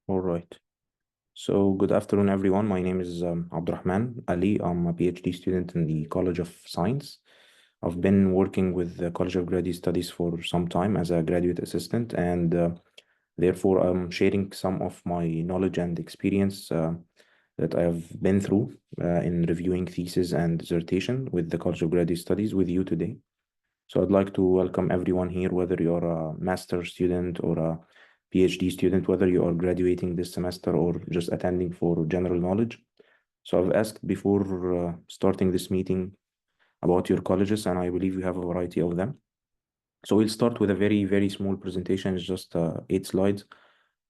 All right. So good afternoon, everyone. My name is Abdelrahman Ali. I'm a PhD student in the College of Science. I've been working with the College of Graduate Studies for some time as a graduate assistant, and therefore I'm sharing some of my knowledge and experience that I have been through in reviewing thesis and dissertation with the College of Graduate Studies with you today. So I'd like to welcome everyone here, whether you're a master student or a PhD student, whether you are graduating this semester or just attending for general knowledge. So I've asked before starting this meeting about your colleges, and I believe you have a variety of them. So we'll start with a very, very small presentation. It's just 8 slides,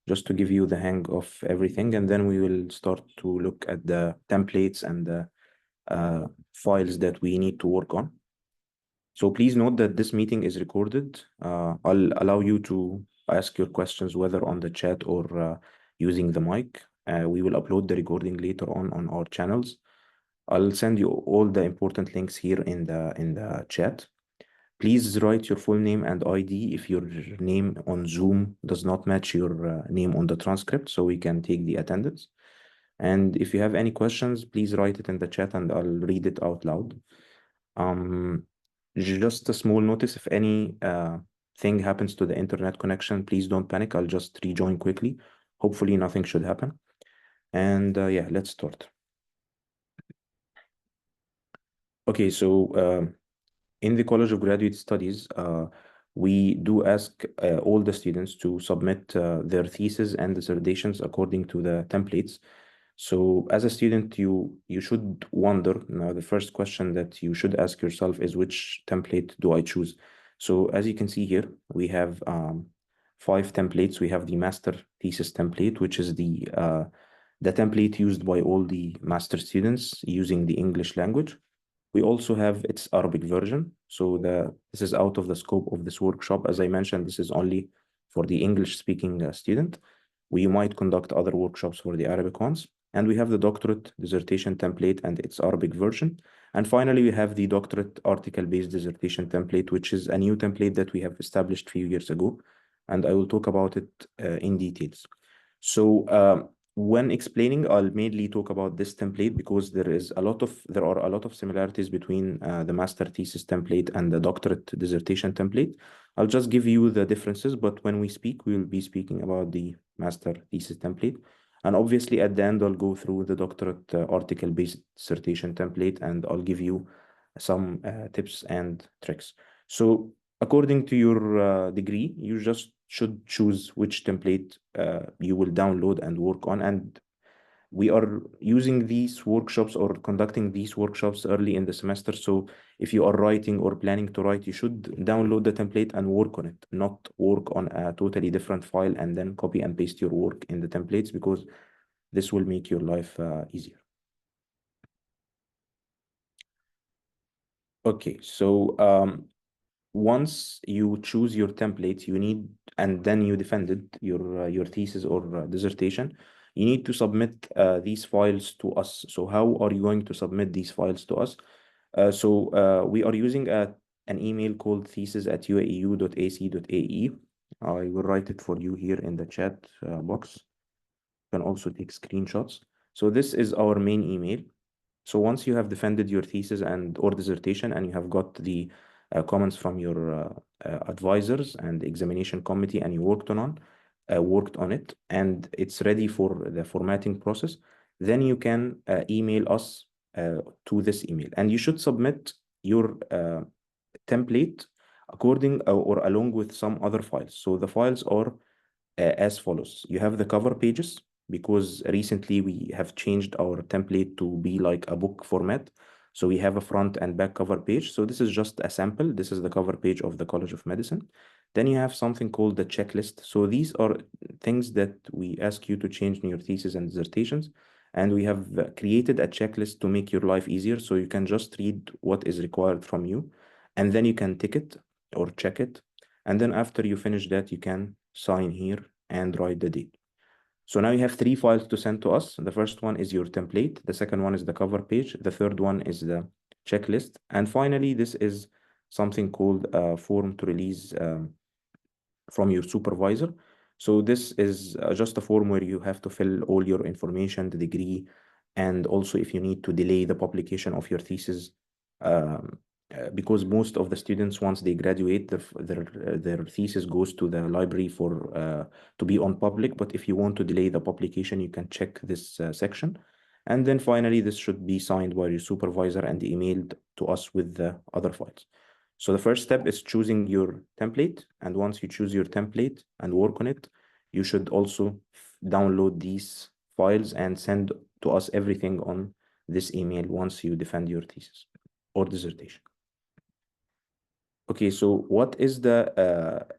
just to give you the hang of everything. And then we will start to look at the templates and the files that we need to work on. So please note that this meeting is recorded. I'll allow you to ask your questions whether on the chat or using the mic. We will upload the recording later on our channels. I'll send you all the important links here in the chat. Please write your full name and ID if your name on Zoom does not match your name on the transcript, so we can take the attendance. And if you have any questions, please write it in the chat and I'll read it out loud. Just a small notice, if any thing happens to the internet connection, please don't panic. I'll just rejoin quickly. Hopefully nothing should happen. And yeah, let's start. Okay, so in the College of Graduate Studies, we do ask all the students to submit their thesis and dissertations according to the templates. So as a student, you should wonder, now the first question that you should ask yourself is, which template do I choose? So as you can see here, we have 5 templates. We have the master thesis template, which is the template used by all the master students using the English language. We also have its Arabic version. So this is out of the scope of this workshop. As I mentioned, this is only for the English speaking student. We might conduct other workshops for the Arabic ones. And we have the doctorate dissertation template and its Arabic version. And finally, we have the doctorate article-based dissertation template, which is a new template that we have established a few years ago. And I will talk about it in details. So when explaining, I'll mainly talk about this template because there are a lot of similarities between the master thesis template and the doctorate dissertation template. I'll just give you the differences, but when we speak, we will be speaking about the master thesis template. And obviously, at the end, I'll go through the doctorate article-based dissertation template, and I'll give you some tips and tricks. So according to your degree, you just should choose which template you will download and work on. And we are using these workshops or conducting these workshops early in the semester. So if you are writing or planning to write, you should download the template and work on it, not work on a totally different file and then copy and paste your work in the templates, because this will make your life easier. Okay, so once you choose your template, and then you defended your thesis or dissertation, you need to submit these files to us. So how are you going to submit these files to us? We are using an email called thesis@uaeu.ac.ae. I will write it for you here in the chat box. You can also take screenshots. So this is our main email. So once you have defended your thesis or dissertation, and you have got the comments from your advisors and examination committee, and you worked on it, and it's ready for the formatting process, then you can email us to this email, and you should submit your template according or along with some other files. So the files are as follows. You have the cover pages, because recently we have changed our template to be like a book format. So we have a front and back cover page. So this is just a sample. This is the cover page of the College of Medicine. Then you have something called the checklist. So these are things that we ask you to change in your thesis and dissertations. And we have created a checklist to make your life easier. So you can just read what is required from you, and then you can tick it or check it. And then after you finish that, you can sign here and write the date. So now you have 3 files to send to us. The first one is your template. The second one is the cover page. The third one is the checklist. And finally, this is something called a form to release from your supervisor. So this is just a form where you have to fill all your information, the degree, and also if you need to delay the publication of your thesis, um, because most of the students, once they graduate, their thesis goes to the library for to be on public. But if you want to delay the publication, you can check this section. And then finally, this should be signed by your supervisor and emailed to us with the other files. So the first step is choosing your template. And once you choose your template and work on it, you should also download these files and send to us everything on this email once you defend your thesis or dissertation. Okay, so what is the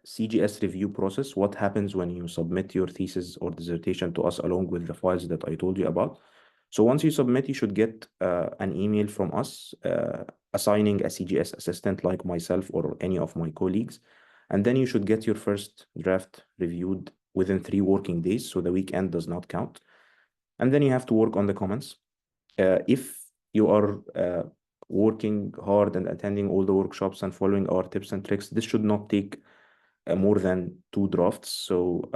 CGS review process? What happens when you submit your thesis or dissertation to us along with the files that I told you about? So once you submit, you should get an email from us assigning a CGS assistant like myself or any of my colleagues. And then you should get your first draft reviewed within 3 working days, so the weekend does not count. And then you have to work on the comments. If you are working hard and attending all the workshops and following our tips and tricks, this should not take more than 2 drafts. So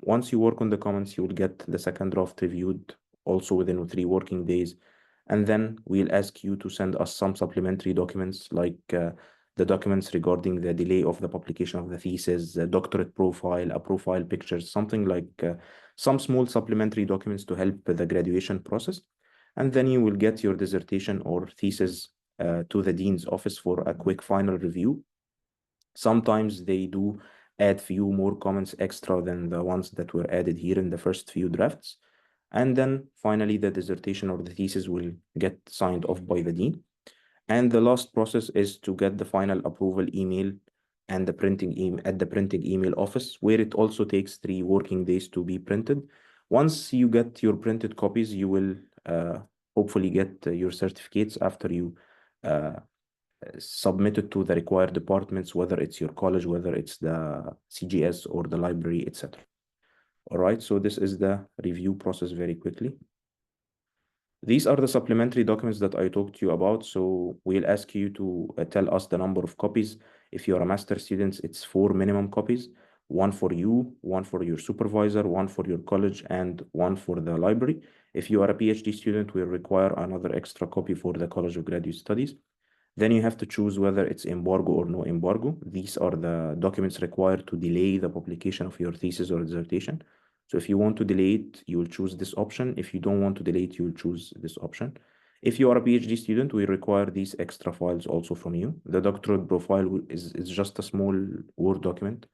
once you work on the comments, you will get the second draft reviewed also within 3 working days. And then we'll ask you to send us some supplementary documents like the documents regarding the delay of the publication of the thesis, the doctorate profile, a profile picture, something like some small supplementary documents to help the graduation process. And then you will get your dissertation or thesis to the dean's office for a quick final review. Sometimes they do add few more comments extra than the ones that were added here in the first few drafts. And then finally, the dissertation or the thesis will get signed off by the dean. And the last process is to get the final approval email and the printing email at the printing email office, where it also takes 3 working days to be printed. Once you get your printed copies, you will hopefully get your certificates after you submit it to the required departments, whether it's your college, whether it's the CGS or the library, etc. All right, so this is the review process very quickly. These are the supplementary documents that I talked to you about. So we'll ask you to tell us the number of copies. If you're a master student, it's 4 minimum copies, 1 for you, 1 for your supervisor, 1 for your college, and 1 for the library. If you are a PhD student, we'll require another extra copy for the College of Graduate Studies. Then you have to choose whether it's embargo or no embargo. These are the documents required to delay the publication of your thesis or dissertation. So if you want to delay it, you will choose this option. If you don't want to delay it, you will choose this option. If you are a PhD student, we require these extra files also from you. The doctorate profile is just a small Word document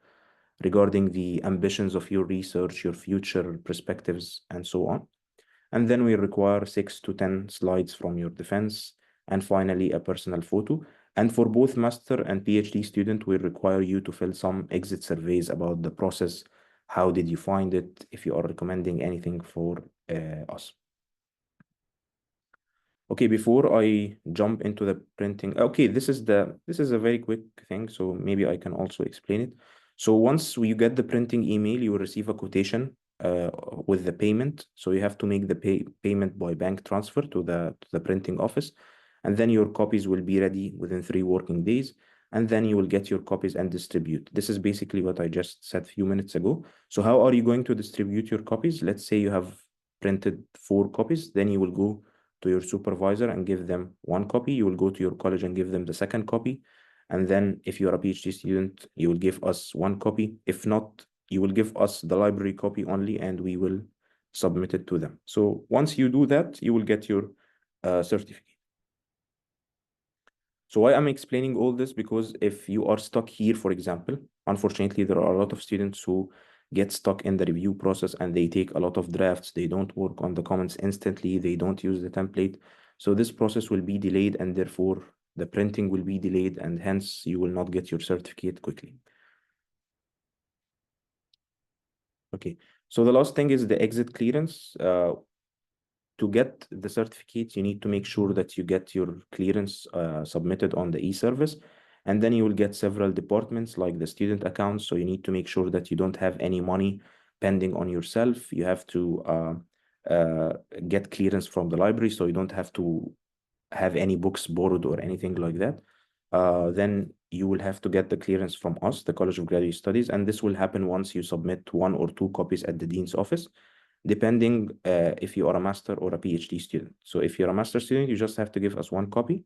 regarding the ambitions of your research, your future perspectives, and so on. And then we require 6 to 10 slides from your defense, and finally a personal photo. And for both master and PhD student, we require you to fill some exit surveys about the process. How did you find it? If you are recommending anything for us. Okay, before I jump into the printing, okay, this is a very quick thing, so maybe I can also explain it. So once you get the printing email, you will receive a quotation with the payment. So you have to make the payment by bank transfer to the printing office, and then your copies will be ready within 3 working days, and then you will get your copies and distribute. This is basically what I just said a few minutes ago. So how are you going to distribute your copies? Let's say you have printed 4 copies, then you will go to your supervisor and give them 1 copy. You will go to your college and give them the second copy. And then if you're a PhD student, you will give us 1 copy. If not, you will give us the library copy only, and we will submit it to them. So once you do that, you will get your certificate. So why I'm explaining all this, because if you are stuck here, for example, unfortunately, there are a lot of students who get stuck in the review process and they take a lot of drafts. They don't work on the comments instantly. They don't use the template. So this process will be delayed, and therefore the printing will be delayed, and hence you will not get your certificate quickly. Okay, so the last thing is the exit clearance. To get the certificate, you need to make sure that you get your clearance submitted on the e-service, and then you will get several departments like the student accounts. So you need to make sure that you don't have any money pending on yourself. You have to get clearance from the library, so you don't have to have any books borrowed or anything like that. then you will have to get the clearance from us, the College of Graduate Studies, and this will happen once you submit 1 or 2 copies at the dean's office, depending if you are a master or a PhD student. So if you're a master student, you just have to give us 1 copy.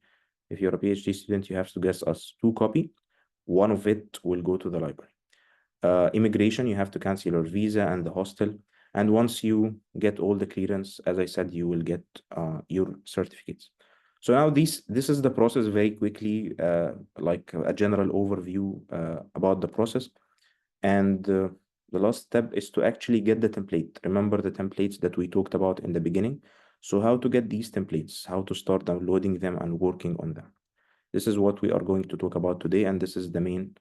If you're a PhD student, you have to give us 2 copies. One of it will go to the library. Immigration, you have to cancel your visa and the hostel. And once you get all the clearance, as I said, you will get your certificates. So now this is the process very quickly, like a general overview about the process. And the last step is to actually get the template. Remember the templates that we talked about in the beginning. So how to get these templates, how to start downloading them and working on them. This is what we are going to talk about today, and this is the main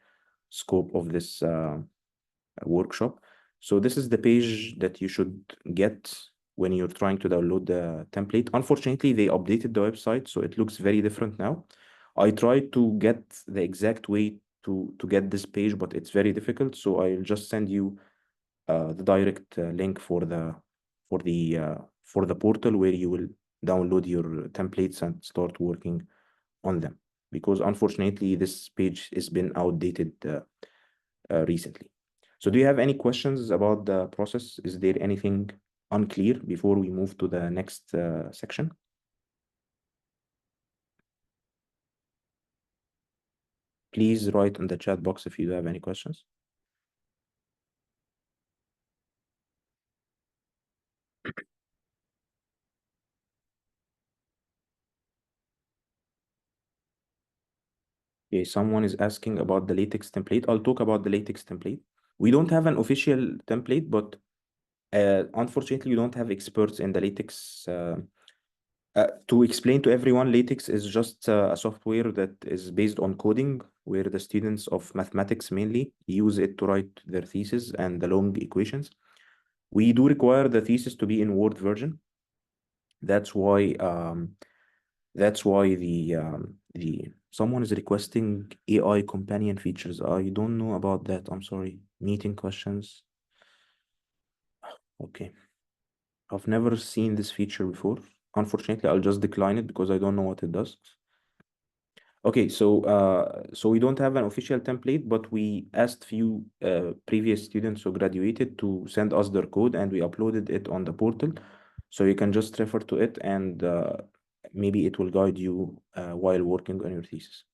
scope of this workshop. So this is the page that you should get when you're trying to download the template. Unfortunately, they updated the website, so it looks very different now. I tried to get the exact way to get this page, but it's very difficult. So I'll just send you the direct link for the portal where you will download your templates and start working on them. Because unfortunately, this page has been outdated recently. So do you have any questions about the process? Is there anything unclear before we move to the next section? Please write in the chat box if you do have any questions. Okay, someone is asking about the latex template. I'll talk about the latex template. We don't have an official template, but unfortunately, you don't have experts in the latex. To explain to everyone, latex is just a software that is based on coding, where the students of mathematics mainly use it to write their thesis and the long equations. We do require the thesis to be in Word version. That's why the someone is requesting AI companion features. I don't know about that. I'm sorry. Meeting questions. Okay. I've never seen this feature before. Unfortunately, I'll just decline it because I don't know what it does. Okay, so we don't have an official template, but we asked few previous students who graduated to send us their code, and we uploaded it on the portal. So you can just refer to it, and maybe it will guide you while working on your thesis.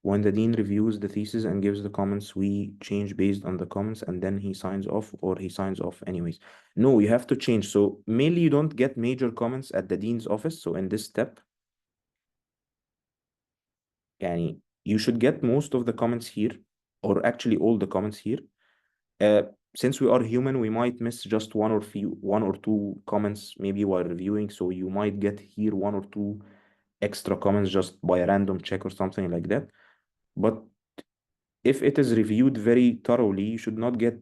When the dean reviews the thesis and gives the comments, we change based on the comments, and then he signs off, or he signs off anyways. No, you have to change. So mainly you don't get major comments at the dean's office. So in this step, يعني you should get most of the comments here, or actually all the comments here. Since we are human, we might miss just one or two comments maybe while reviewing. So you might get here 1 or 2 extra comments just by a random check or something like that. But if it is reviewed very thoroughly, you should not get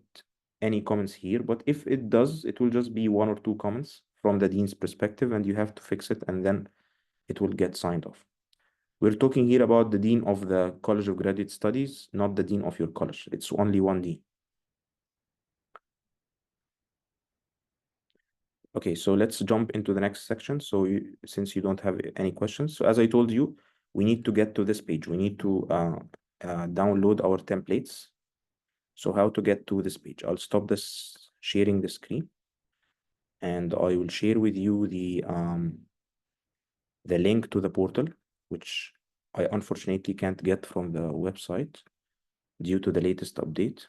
any comments here. But if it does, it will just be 1 or 2 comments from the dean's perspective, and you have to fix it, and then it will get signed off. We're talking here about the dean of the College of Graduate Studies, not the dean of your college. It's only one dean. Okay, so let's jump into the next section. So since you don't have any questions, so as I told you, we need to get to this page. We need to download our templates. So how to get to this page? I'll stop this sharing the screen, and I will share with you the link to the portal, which I unfortunately can't get from the website due to the latest update.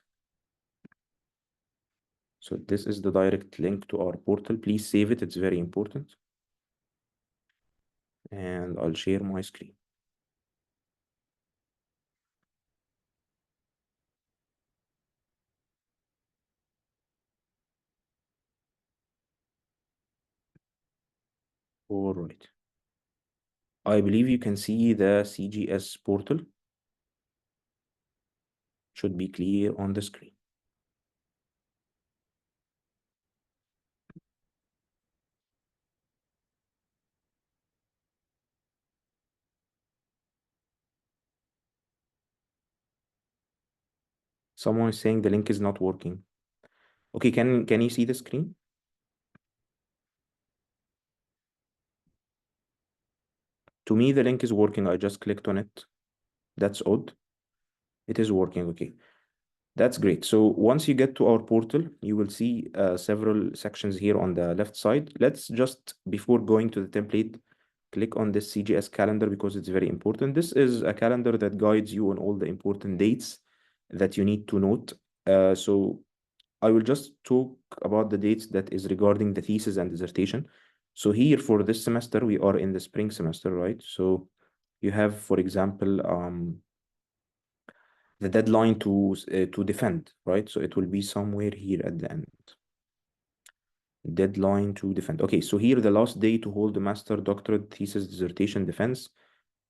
So this is the direct link to our portal. Please save it, it's very important. And I'll share my screen. All right. I believe you can see the CGS portal. Should be clear on the screen. Someone is saying the link is not working. Okay, can you see the screen? To me, the link is working. I just clicked on it. That's odd. It is working, okay. That's great. So once you get to our portal, you will see several sections here on the left side. Let's just, before going to the template, click on this CGS calendar because it's very important. This is a calendar that guides you on all the important dates that you need to note. So I will just talk about the dates that is regarding the thesis and dissertation. So here for this semester, we are in the spring semester, right? So you have, for example, the deadline to defend, right? So it will be somewhere here at the end. Deadline to defend. Okay, so here the last day to hold the master, doctorate, thesis, dissertation defense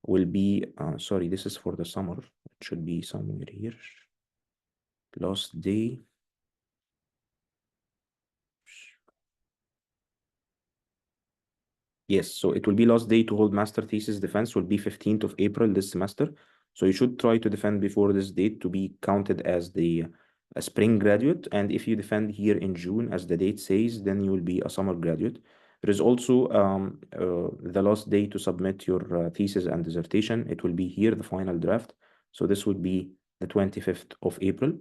will be, sorry, this is for the summer. It should be somewhere here. Last day. Yes, so it will be last day to hold master thesis defense will be 15th of April this semester. So you should try to defend before this date to be counted as the a spring graduate. And if you defend here in June, as the date says, then you will be a summer graduate. There is also the last day to submit your thesis and dissertation. It will be here, the final draft. So this would be the 25th of April.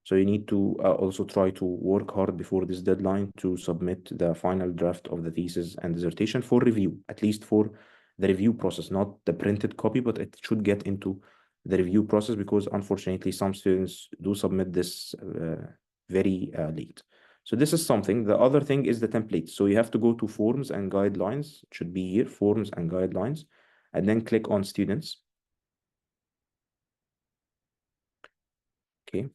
So you need to also try to work hard before this deadline to submit the final draft of the thesis and dissertation for review, at least for the review process, not the printed copy, but it should get into the review process because unfortunately some students do submit this very late. So this is something. The other thing is the template. So you have to go to forms and guidelines. It should be here, forms and guidelines, and then click on students. Okay.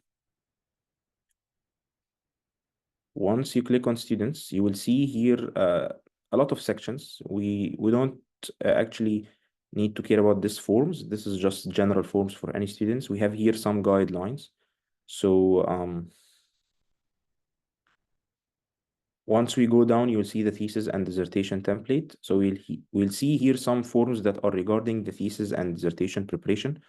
Once you click on students, you will see here a lot of sections. We don't actually need to care about this forms. This is just general forms for any students. We have here some guidelines. So once we go down, you'll see the thesis and dissertation template. So we'll see here some forms that are regarding the thesis and dissertation preparation.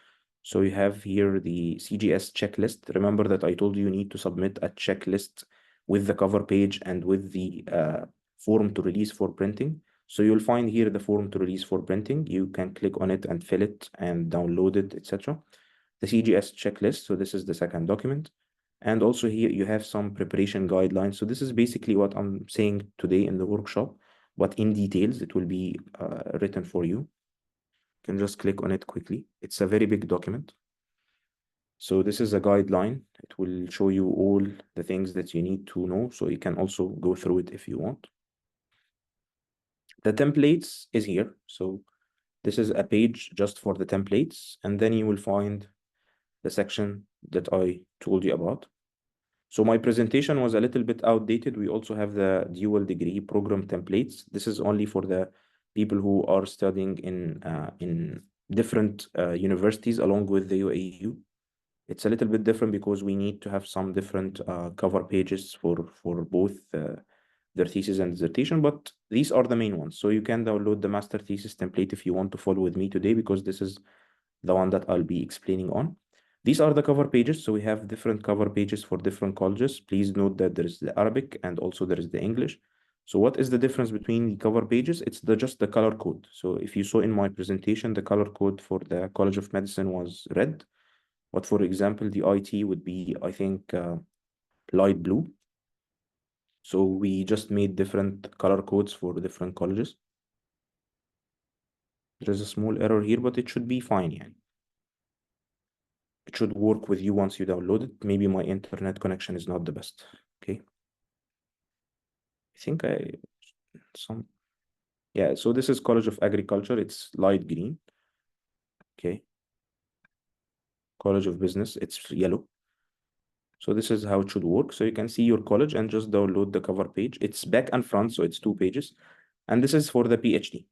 So you have here the CGS checklist. Remember that I told you you need to submit a checklist with the cover page and with the form to release for printing. So you'll find here the form to release for printing. You can click on it and fill it and download it, etc. The CGS checklist. So this is the second document. And also here you have some preparation guidelines. So this is basically what I'm saying today in the workshop, but in details, it will be written for you. You can just click on it quickly. It's a very big document. So this is a guideline. It will show you all the things that you need to know. So you can also go through it if you want. The templates is here. So this is a page just for the templates. And then you will find the section that I told you about. So my presentation was a little bit outdated. We also have the dual degree program templates. This is only for the people who are studying in different universities along with the UAEU. It's a little bit different because we need to have some different cover pages for both their thesis and dissertation, but these are the main ones. So you can download the master thesis template if you want to follow with me today, because this is the one that I'll be explaining on. These are the cover pages. So we have different cover pages for different colleges. Please note that there is the Arabic and also there is the English. So what is the difference between the cover pages? It's just the color code. So if you saw in my presentation, the color code for the College of Medicine was red. But for example, the IT would be, I think, light blue. So we just made different color codes for different colleges. There is a small error here, but it should be fine. Yeah. It should work with you once you download it. Maybe my internet connection is not the best. Okay. I think yeah, so this is College of Agriculture. It's light green. Okay. College of Business, it's yellow. So this is how it should work. So you can see your college and just download the cover page. It's back and front, so it's 2 pages. And this is for the PhD.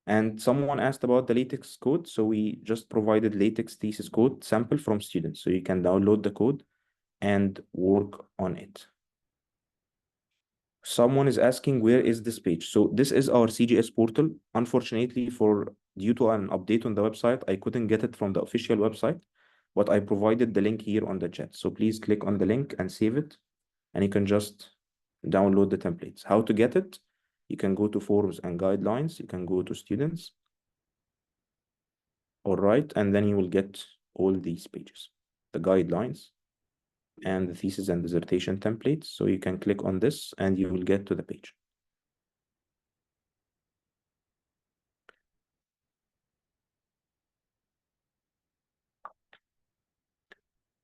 And someone asked about the LaTeX code. So we just provided LaTeX thesis code sample from students. So you can download the code and work on it. Someone is asking, where is this page? So this is our CGS portal. Unfortunately, due to an update on the website, I couldn't get it from the official website, but I provided the link here on the chat. So please click on the link and save it, and you can just download the templates. How to get it? You can go to forms and guidelines. You can go to students. All right, and then you will get all these pages, the guidelines and the thesis and dissertation templates. So you can click on this and you will get to the page.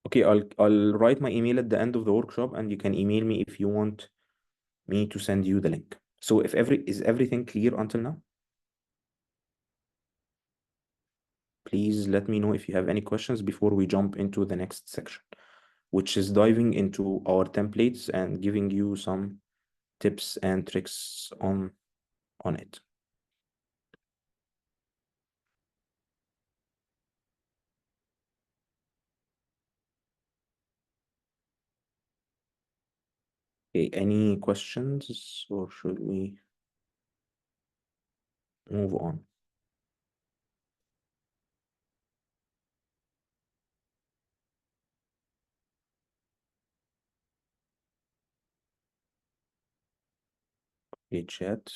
Okay, I'll write my email at the end of the workshop, and you can email me if you want me to send you the link. So if is everything clear until now? Please let me know if you have any questions before we jump into the next section, which is diving into our templates and giving you some tips and tricks on it. Okay, any questions, or should we move on? Okay, chat.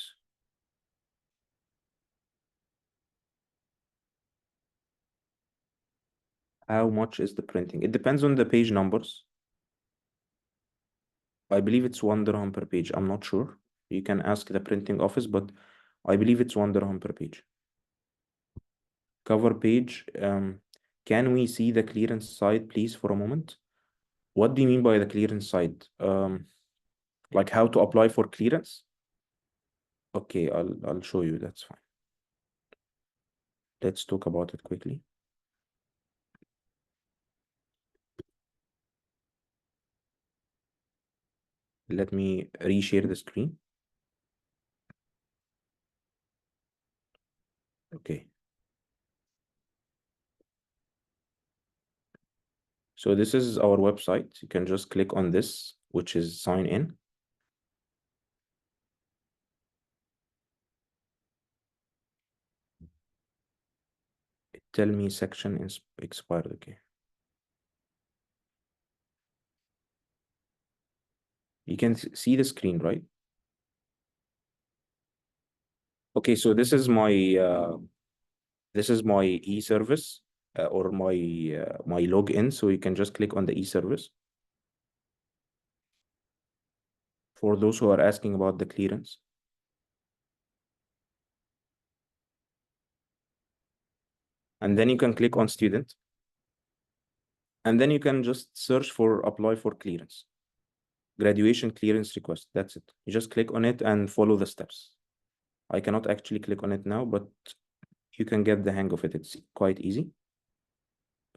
How much is the printing? It depends on the page numbers. I believe it's 1 dirham per page. I'm not sure. You can ask the printing office, but I believe it's 1 dirham per page. Cover page. Can we see the clearance side, please, for a moment? What do you mean by the clearance side? Like how to apply for clearance? Okay, I'll show you. That's fine. Let's talk about it quickly. Let me reshare the screen. Okay. So this is our website. You can just click on this, which is sign in. Tell me section is expired. Okay. You can see the screen, right? Okay, so this is my e-service or my login. So you can just click on the e-service. For those who are asking about the clearance. And then you can click on student. And then you can just search for apply for clearance. Graduation clearance request. That's it. You just click on it and follow the steps. I cannot actually click on it now, but you can get the hang of it. It's quite easy.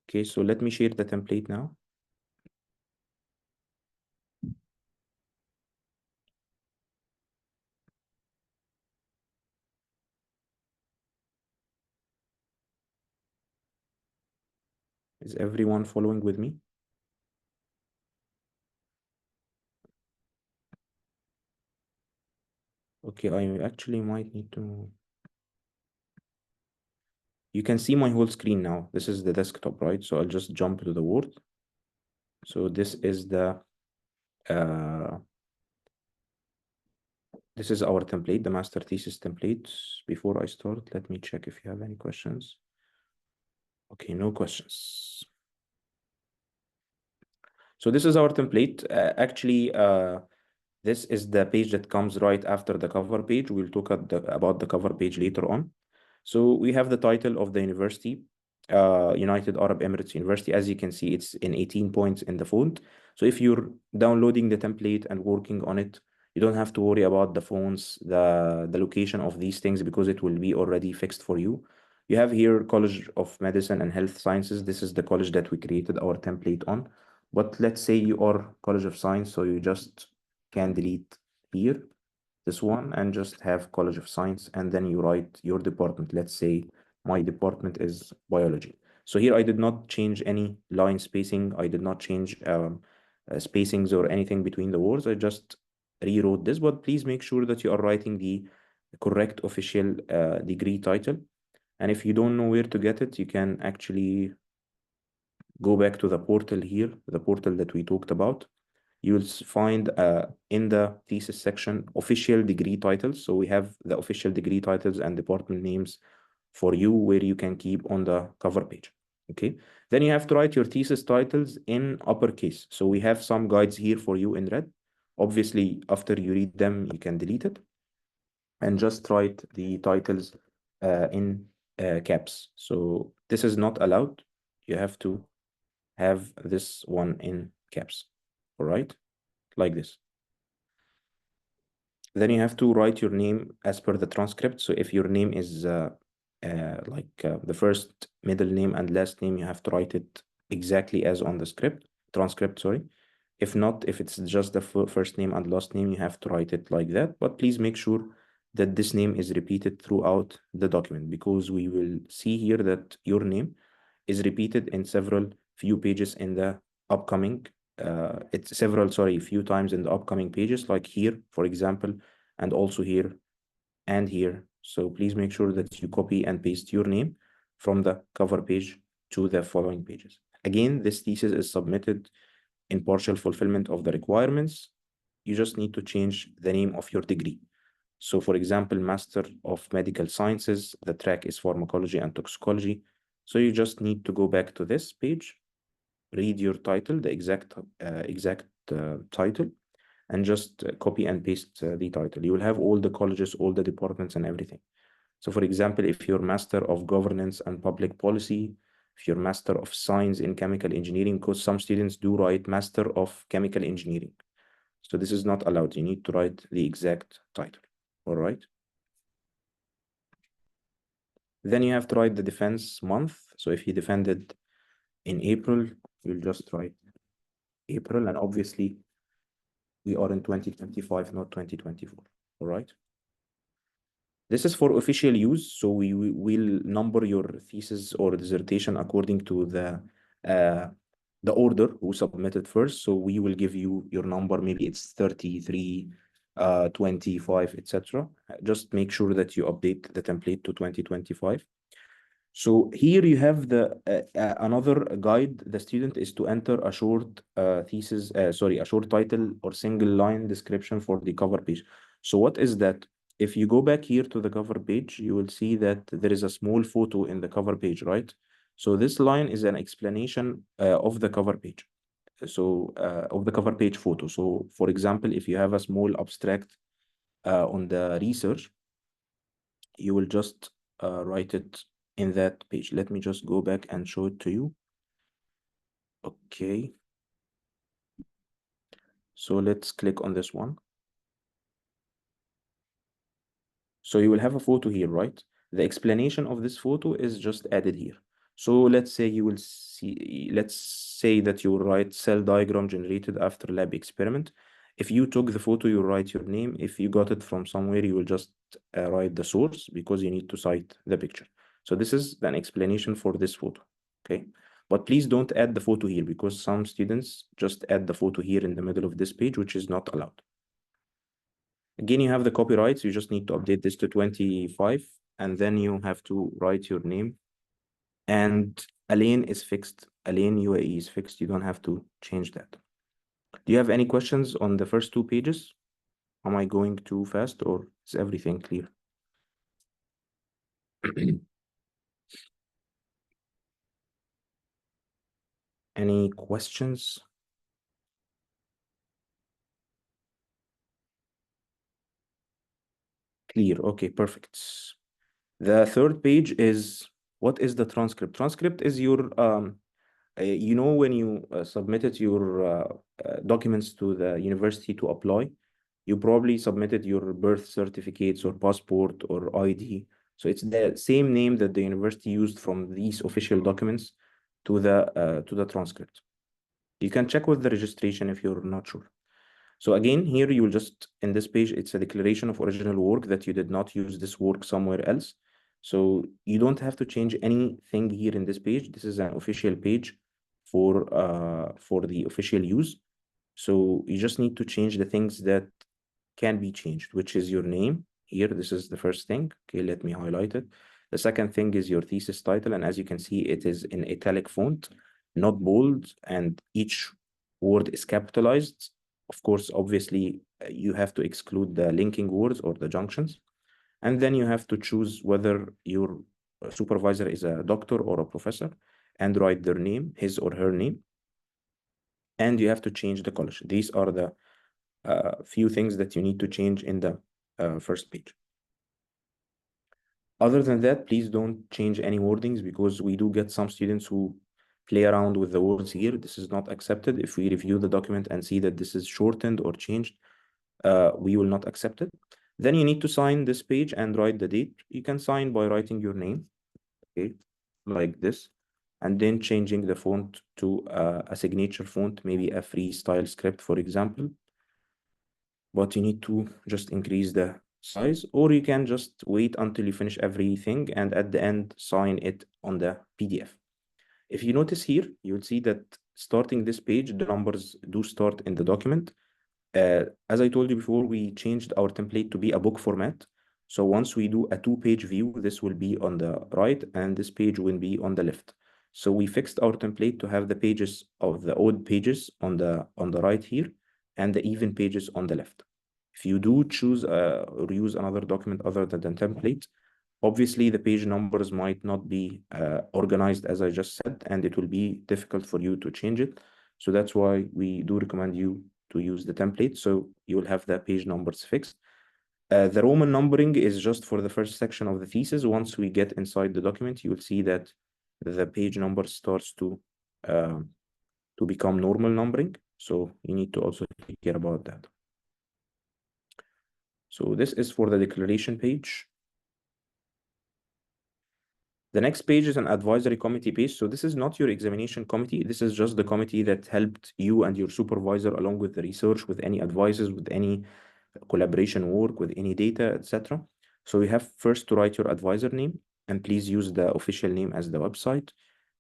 Okay, so let me share the template now. Is everyone following with me? Okay, I actually might need to... You can see my whole screen now. This is the desktop, right? So I'll just jump to the Word. So this is the this is our template, the master thesis template. Before I start, let me check if you have any questions. Okay, no questions. So this is our template. Actually, this is the page that comes right after the cover page. We'll talk about the cover page later on. So we have the title of the university, United Arab Emirates University. As you can see, it's in 18 points in the font. So if you're downloading the template and working on it, you don't have to worry about the fonts, the location of these things, because it will be already fixed for you. You have here College of Medicine and Health Sciences. This is the college that we created our template on. But let's say you are College of Science, so you just can delete here this one and just have College of Science, and then you write your department. Let's say my department is biology. So here I did not change any line spacing. I did not change spacings or anything between the words. I just rewrote this, but please make sure that you are writing the correct official degree title. And if you don't know where to get it, you can actually go back to the portal here, the portal that we talked about. You'll find in the thesis section official degree titles. So we have the official degree titles and department names for you where you can keep on the cover page. Okay, then you have to write your thesis titles in uppercase. So we have some guides here for you in red. Obviously, after you read them, you can delete it and just write the titles in caps. So this is not allowed. You have to have this one in caps. All right, like this. Then you have to write your name as per the transcript. So if your name is the first, middle name, and last name, you have to write it exactly as on the transcript, sorry. If not, if it's just the first name and last name, you have to write it like that. But please make sure that this name is repeated throughout the document, because we will see here that your name is repeated in few pages in the upcoming few times in the upcoming pages, like here, for example, and also here and here. So please make sure that you copy and paste your name from the cover page to the following pages. Again, this thesis is submitted in partial fulfillment of the requirements. You just need to change the name of your degree. So for example, Master of Medical Sciences, the track is Pharmacology and Toxicology. So you just need to go back to this page, read your title, the exact title, and just copy and paste the title. You will have all the colleges, all the departments, and everything. So for example, if you're Master of Governance and Public Policy, if you're Master of Science in Chemical Engineering, because some students do write Master of Chemical Engineering. So this is not allowed. You need to write the exact title. All right. Then you have to write the defense month. So if you defended in April, you'll just write April, and obviously we are in 2025, not 2024. All right. This is for official use, so we will number your thesis or dissertation according to the order who submitted first. So we will give you your number. Maybe it's 33, 25, etc. Just make sure that you update the template to 2025. So here you have the another guide. The student is to enter a short a short title or single line description for the cover page. So what is that? If you go back here to the cover page, you will see that there is a small photo in the cover page, right? So this line is an explanation of the cover page. So of the cover page photo. So for example, if you have a small abstract on the research, you will just write it in that page. Let me just go back and show it to you. Okay. So let's click on this one. So you will have a photo here, right? The explanation of this photo is just added here. So let's say you will see, let's say that you will write cell diagram generated after lab experiment. If you took the photo, you write your name. If you got it from somewhere, you will just write the source, because you need to cite the picture. So this is an explanation for this photo, okay? But please don't add the photo here, because some students just add the photo here in the middle of this page, which is not allowed. Again, you have the copyrights. You just need to update this to 25, and then you have to write your name. And a lane is fixed. A lane UAE is fixed. You don't have to change that. Do you have any questions on the first two pages? Am I going too fast, or is everything clear? Any questions? Clear. Okay, perfect. The third page is, what is the transcript? Transcript is your, you know, when you submitted your documents to the university to apply, you probably submitted your birth certificates or passport or ID. So it's the same name that the university used from these official documents to the transcript. You can check with the registration if you're not sure. So again, here you will just, in this page, it's a declaration of original work that you did not use this work somewhere else. So you don't have to change anything here in this page. This is an official page for the official use. So you just need to change the things that can be changed, which is your name. Here, this is the first thing. Okay, let me highlight it. The second thing is your thesis title. And as you can see, it is in italic font, not bold, and each word is capitalized. Of course, obviously, you have to exclude the linking words or the junctions. And then you have to choose whether your supervisor is a doctor or a professor, and write their name, his or her name, and you have to change the college. These are the few things that you need to change in the first page. Other than that, please don't change any wordings, because we do get some students who play around with the words here. This is not accepted. If we review the document and see that this is shortened or changed, we will not accept it. Then you need to sign this page and write the date. You can sign by writing your name, okay, like this, and then changing the font to a signature font, maybe a freestyle script, for example. But you need to just increase the size, or you can just wait until you finish everything and at the end sign it on the PDF. If you notice here, you will see that starting this page, the numbers do start in the document. As I told you before, we changed our template to be a book format. So once we do a 2-page view, this will be on the right and this page will be on the left. So we fixed our template to have the pages of the odd pages on the right here and the even pages on the left. If you do choose or use another document other than the template, obviously the page numbers might not be organized as I just said, and it will be difficult for you to change it. So that's why we do recommend you to use the template, so you will have the page numbers fixed. The Roman numbering is just for the first section of the thesis. Once we get inside the document, you will see that the page number starts to become normal numbering. So you need to also take care about that. So this is for the declaration page. The next page is an advisory committee page. So this is not your examination committee. This is just the committee that helped you and your supervisor along with the research, with any advices, with any collaboration work, with any data, etc. So you have first to write your advisor name, and please use the official name as the website.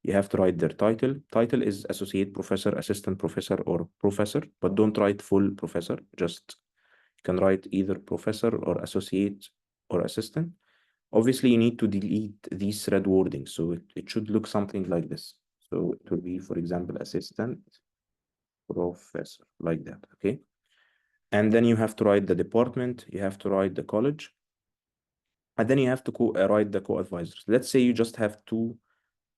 You have to write their title. Title is associate professor, assistant professor, or professor, but don't write full professor. Just you can write either professor or associate or assistant. Obviously, you need to delete these thread wordings. So it should look something like this. So it will be, for example, assistant professor, like that, okay? And then you have to write the department, you have to write the college, and then you have to write the co-advisors. Let's say you just have two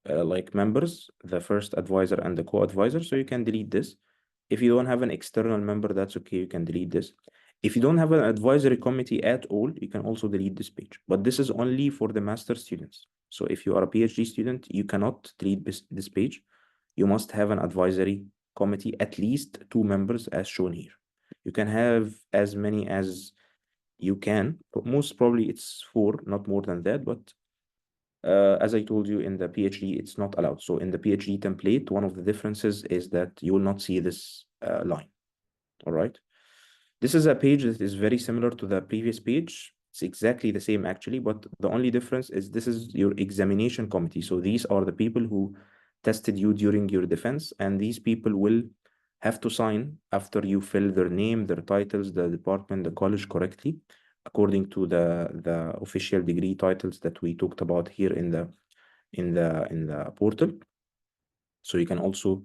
like members, the first advisor and the co-advisor, so you can delete this. If you don't have an external member, that's okay, you can delete this. If you don't have an advisory committee at all, you can also delete this page, but this is only for the master students. So if you are a PhD student, you cannot delete this page. You must have an advisory committee, at least 2 members as shown here. You can have as many as you can, but most probably it's 4, not more than that, but as I told you in the PhD, it's not allowed. So in the PhD template, one of the differences is that you will not see this line, all right? This is a page that is very similar to the previous page. It's exactly the same actually, but the only difference is this is your examination committee. So these are the people who tested you during your defense, and these people will have to sign after you fill their name, their titles, the department, the college correctly, according to the official degree titles that we talked about here in the portal. So you can also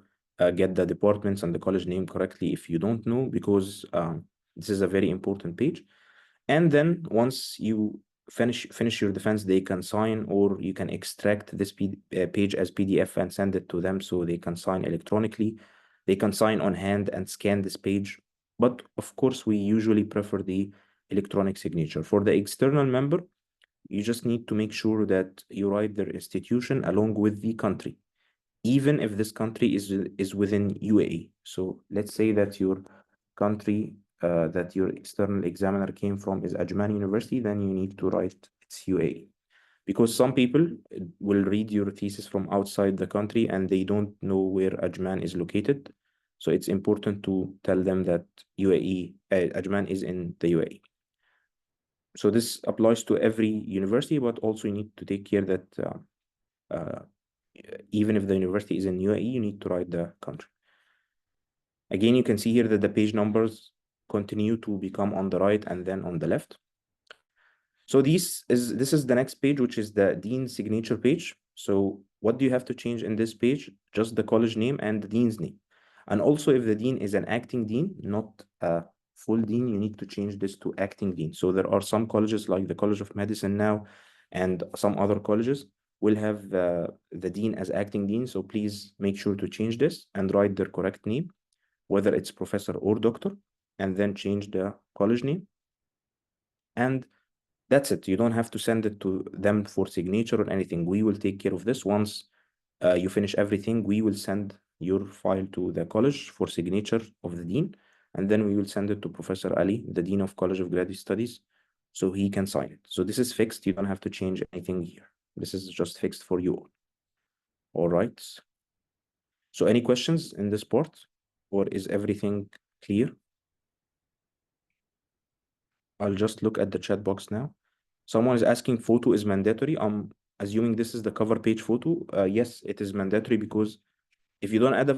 get the departments and the college name correctly if you don't know, because this is a very important page. And then once you finish your defense, they can sign, or you can extract this page as PDF and send it to them so they can sign electronically. They can sign on hand and scan this page. But of course, we usually prefer the electronic signature. For the external member, you just need to make sure that you write their institution along with the country, even if this country is within UAE. So let's say that your country that your external examiner came from is Ajman University, then you need to write it's UAE. Because some people will read your thesis from outside the country and they don't know where Ajman is located. So it's important to tell them that Ajman is in the UAE. So this applies to every university, but also you need to take care that even if the university is in UAE, you need to write the country. Again, you can see here that the page numbers continue to become on the right and then on the left. So this is the next page, which is the dean's signature page. So what do you have to change in this page? Just the college name and the dean's name. And also if the dean is an acting dean, not a full dean, you need to change this to acting dean. So there are some colleges like the College of Medicine now and some other colleges will have the dean as acting dean. So please make sure to change this and write their correct name, whether it's professor or doctor, and then change the college name. And that's it. You don't have to send it to them for signature or anything. We will take care of this. Once you finish everything, we will send your file to the college for signature of the dean, and then we will send it to Professor Ali, the Dean of College of Graduate Studies, so he can sign it. So this is fixed. You don't have to change anything here. This is just fixed for you all. All right. So any questions in this part, or is everything clear? I'll just look at the chat box now. Someone is asking, photo is mandatory. I'm assuming this is the cover page photo. Yes, it is mandatory, because if you don't add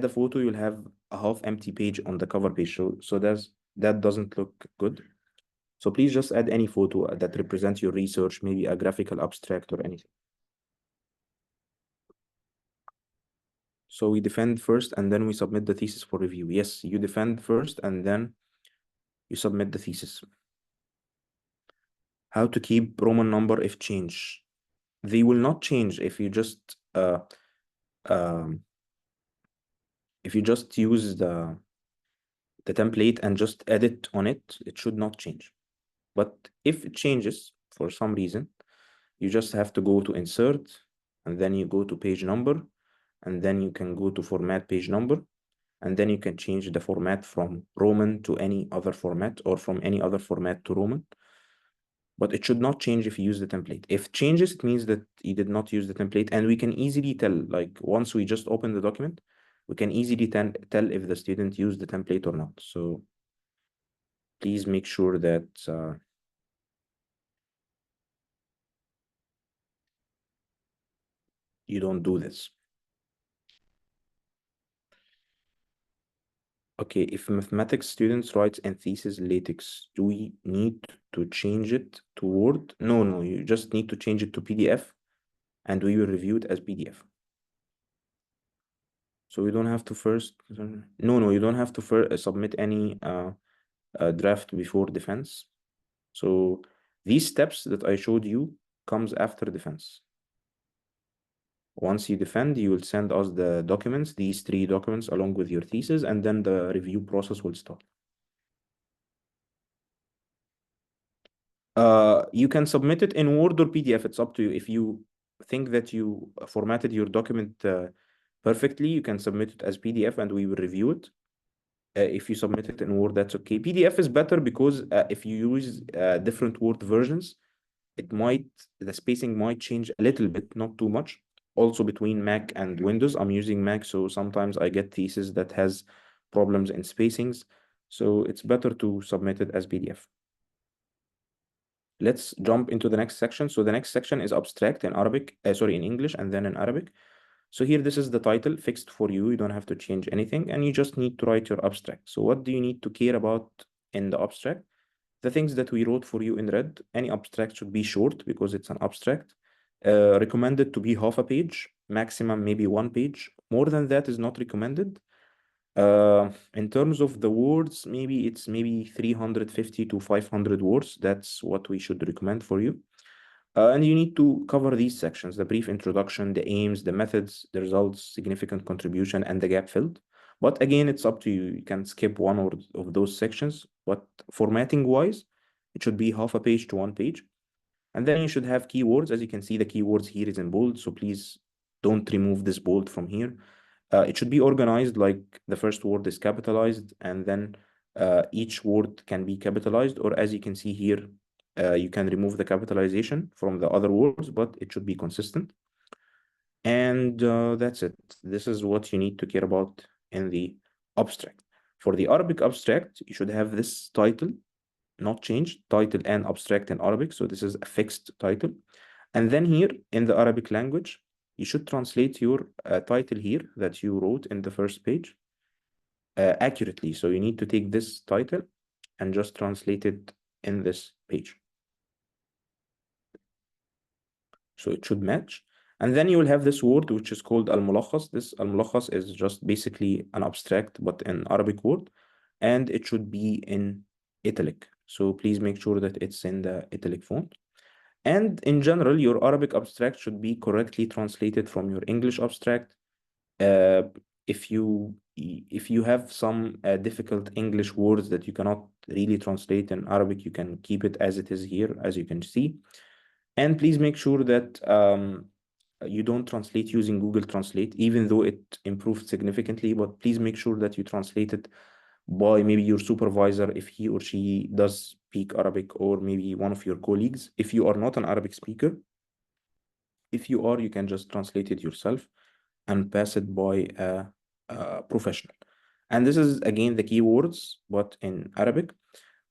a photo, you'll have a half empty page on the cover page. So that doesn't look good. So please just add any photo that represents your research, maybe a graphical abstract or anything. So we defend first and then we submit the thesis for review. Yes, you defend first and then you submit the thesis. How to keep Roman number if change? They will not change if you just use the template and just edit on it. It should not change. But if it changes for some reason, you just have to go to insert, and then you go to page number, and then you can go to format page number, and then you can change the format from Roman to any other format, or from any other format to Roman. But it should not change if you use the template. If it changes, it means that you did not use the template, and we can easily tell, like once we just open the document, we can easily tell if the student used the template or not. So please make sure that you don't do this. Okay, if mathematics students write in thesis LaTeX, do we need to change it to Word? No, you just need to change it to PDF, and we will review it as PDF. So you don't have to first, no, you don't have to submit any draft before defense. So these steps that I showed you comes after defense. Once you defend, you will send us the documents, these 3 documents along with your thesis, and then the review process will start. You can submit it in Word or PDF. It's up to you. If you think that you formatted your document perfectly, you can submit it as PDF and we will review it. If you submit it in Word, that's okay. PDF is better because if you use different Word versions, the spacing might change a little bit, not too much. Also between Mac and Windows, I'm using Mac, so sometimes I get thesis that has problems in spacings. So it's better to submit it as PDF. Let's jump into the next section. So the next section is abstract in in English and then in Arabic. So here, this is the title fixed for you. You don't have to change anything, and you just need to write your abstract. So what do you need to care about in the abstract? The things that we wrote for you in red. Any abstract should be short because it's an abstract. Recommended to be half a page, maximum maybe 1 page. More than that is not recommended. In terms of the words, it's 350 to 500 words. That's what we should recommend for you. And you need to cover these sections: the brief introduction, the aims, the methods, the results, significant contribution, and the gap filled. But again, it's up to you. You can skip one of those sections, but formatting wise, it should be half a page to 1 page. And then you should have keywords. As you can see, the keywords here is in bold, so please don't remove this bold from here. It should be organized like the first word is capitalized, and then each word can be capitalized, or as you can see here, you can remove the capitalization from the other words, but it should be consistent. And that's it. This is what you need to care about in the abstract. For the Arabic abstract, you should have this title, not changed, title and abstract in Arabic. So this is a fixed title. And then here in the Arabic language, you should translate your title here that you wrote in the first page accurately. So you need to take this title and just translate it in this page. So it should match. And then you will have this word which is called al-mulakhas. This al-mulakhas is just basically an abstract, but an Arabic word, and it should be in italic. So please make sure that it's in the italic font. And in general, your Arabic abstract should be correctly translated from your English abstract. Uh, if you have some difficult English words that you cannot really translate in Arabic, you can keep it as it is here, as you can see. And please make sure that you don't translate using Google Translate, even though it improved significantly, but please make sure that you translate it by maybe your supervisor if he or she does speak Arabic, or maybe one of your colleagues. If you are not an Arabic speaker, if you are, you can just translate it yourself and pass it by a professional. And this is again the keywords, but in Arabic.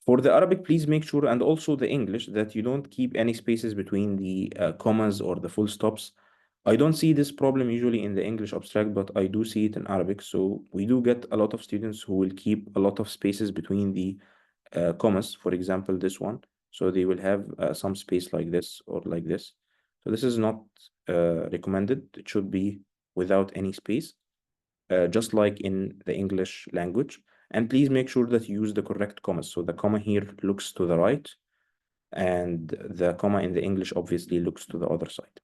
For the Arabic, please make sure, and also the English, that you don't keep any spaces between the commas or the full stops. I don't see this problem usually in the English abstract, but I do see it in Arabic. So we do get a lot of students who will keep a lot of spaces between the commas, for example, this one. So they will have some space like this or like this. So this is not recommended. It should be without any space, just like in the English language. And please make sure that you use the correct commas. So the comma here looks to the right, and the comma in the English obviously looks to the other side.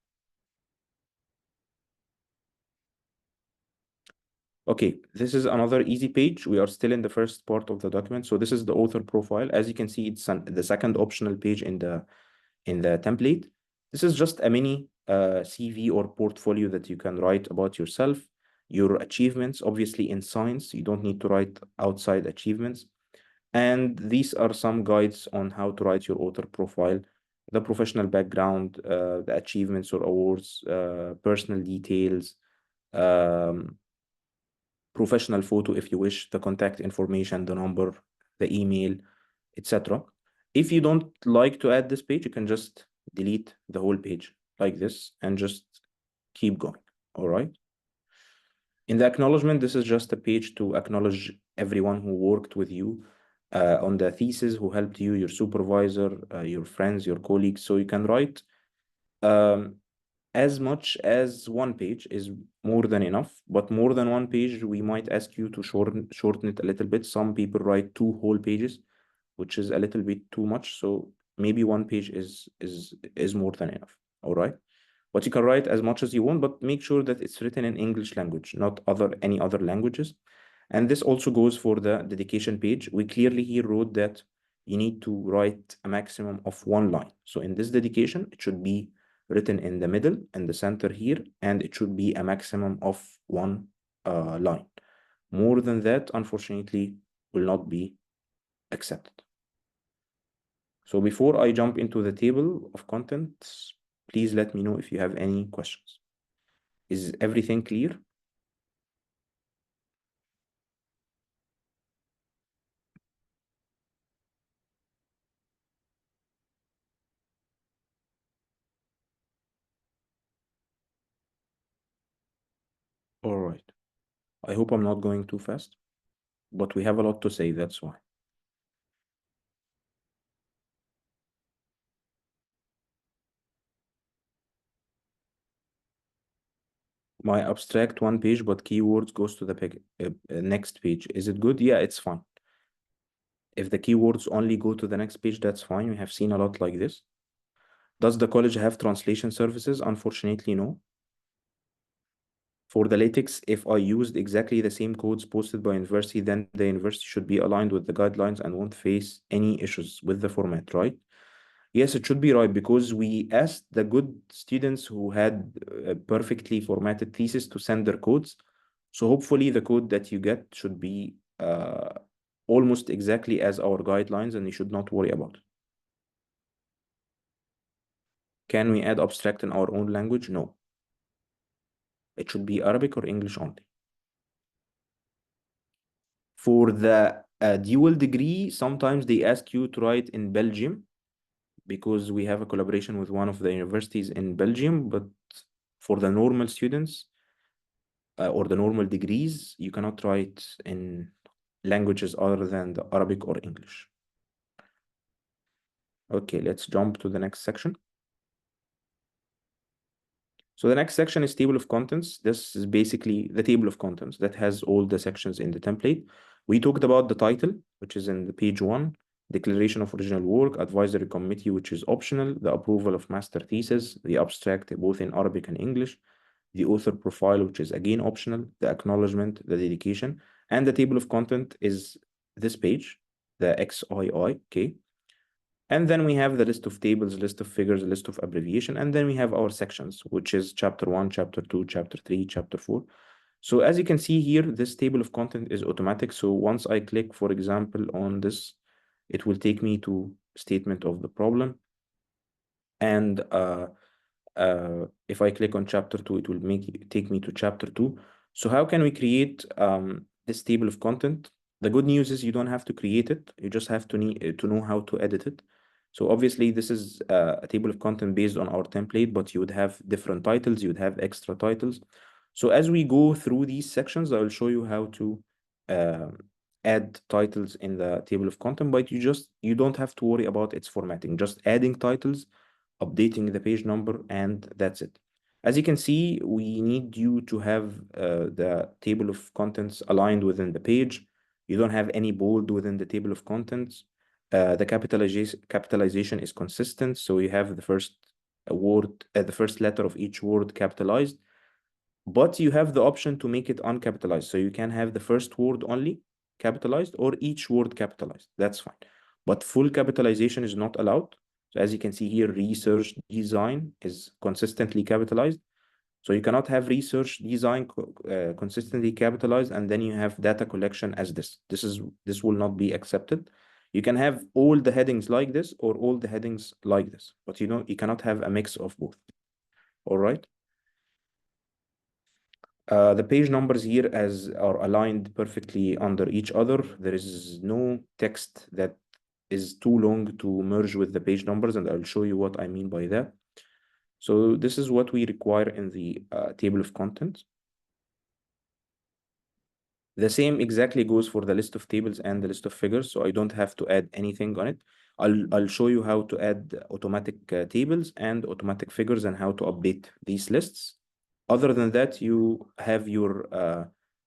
Okay, this is another easy page. We are still in the first part of the document. So this is the author profile. As you can see, it's the second optional page in the template. This is just a mini CV or portfolio that you can write about yourself, your achievements. Obviously, in science, you don't need to write outside achievements. And these are some guides on how to write your author profile, the professional background, the achievements or awards, personal details, um, professional photo if you wish, the contact information, the number, the email, etc. If you don't like to add this page, you can just delete the whole page like this and just keep going. All right. In the acknowledgement, this is just a page to acknowledge everyone who worked with you on the thesis, who helped you, your supervisor, your friends, your colleagues. So you can write um, as much as one page is more than enough, but more than one page, we might ask you to shorten it a little bit. Some people write two whole pages, which is a little bit too much. So maybe one page is more than enough. All right. But you can write as much as you want, but make sure that it's written in English language, not any other languages. And this also goes for the dedication page. We clearly here wrote that you need to write a maximum of one line. So in this dedication, it should be written in the middle and the center here, and it should be a maximum of one line. More than that, unfortunately, will not be accepted. So before I jump into the table of contents, please let me know if you have any questions. Is everything clear? All right. I hope I'm not going too fast, but we have a lot to say, that's why. My abstract one page, but keywords goes to the next page. Is it good? Yeah, it's fine. If the keywords only go to the next page, that's fine. We have seen a lot like this. Does the college have translation services? Unfortunately, no. For the LaTeX, if I used exactly the same codes posted by university, then the university should be aligned with the guidelines and won't face any issues with the format, right? Yes, it should be right, because we asked the good students who had a perfectly formatted thesis to send their codes. So hopefully the code that you get should be almost exactly as our guidelines, and you should not worry about it. Can we add abstract in our own language? No. It should be Arabic or English only. For the dual degree, sometimes they ask you to write in Belgium, because we have a collaboration with one of the universities in Belgium. But for the normal students or the normal degrees, you cannot write in languages other than the Arabic or English. Okay, let's jump to the next section. So the next section is table of contents. This is basically the table of contents that has all the sections in the template. We talked about the title, which is in the page 1, declaration of original work, advisory committee, which is optional, the approval of master thesis, the abstract, both in Arabic and English, the author profile, which is again optional, the acknowledgement, the dedication, and the table of content is this page, the XII, okay? And then we have the list of tables, list of figures, list of abbreviation, and then we have our sections, which is chapter 1, chapter 2, chapter 3, chapter 4. So as you can see here, this table of content is automatic. So once I click, for example, on this, it will take me to statement of the problem. And if I click on chapter 2, it will take me to chapter 2. So how can we create this table of content? The good news is you don't have to create it. You just have to need to know how to edit it. So obviously this is a table of content based on our template, but you would have different titles, you would have extra titles. So as we go through these sections, I will show you how to add titles in the table of content, but you don't have to worry about its formatting. Just adding titles, updating the page number, and that's it. As you can see, we need you to have the table of contents aligned within the page. You don't have any bold within the table of contents. The capitalization is consistent, so you have the first word, the first letter of each word capitalized, but you have the option to make it uncapitalized. So you can have the first word only capitalized or each word capitalized. That's fine. But full capitalization is not allowed. So as you can see here, research design is consistently capitalized. So you cannot have research design consistently capitalized, and then you have data collection as this. This will not be accepted. You can have all the headings like this or all the headings like this, but you cannot have a mix of both. All right. The page numbers here are aligned perfectly under each other. There is no text that is too long to merge with the page numbers, and I'll show you what I mean by that. So this is what we require in the table of contents. The same exactly goes for the list of tables and the list of figures, so I don't have to add anything on it. I'll show you how to add automatic tables and automatic figures and how to update these lists. Other than that, you have your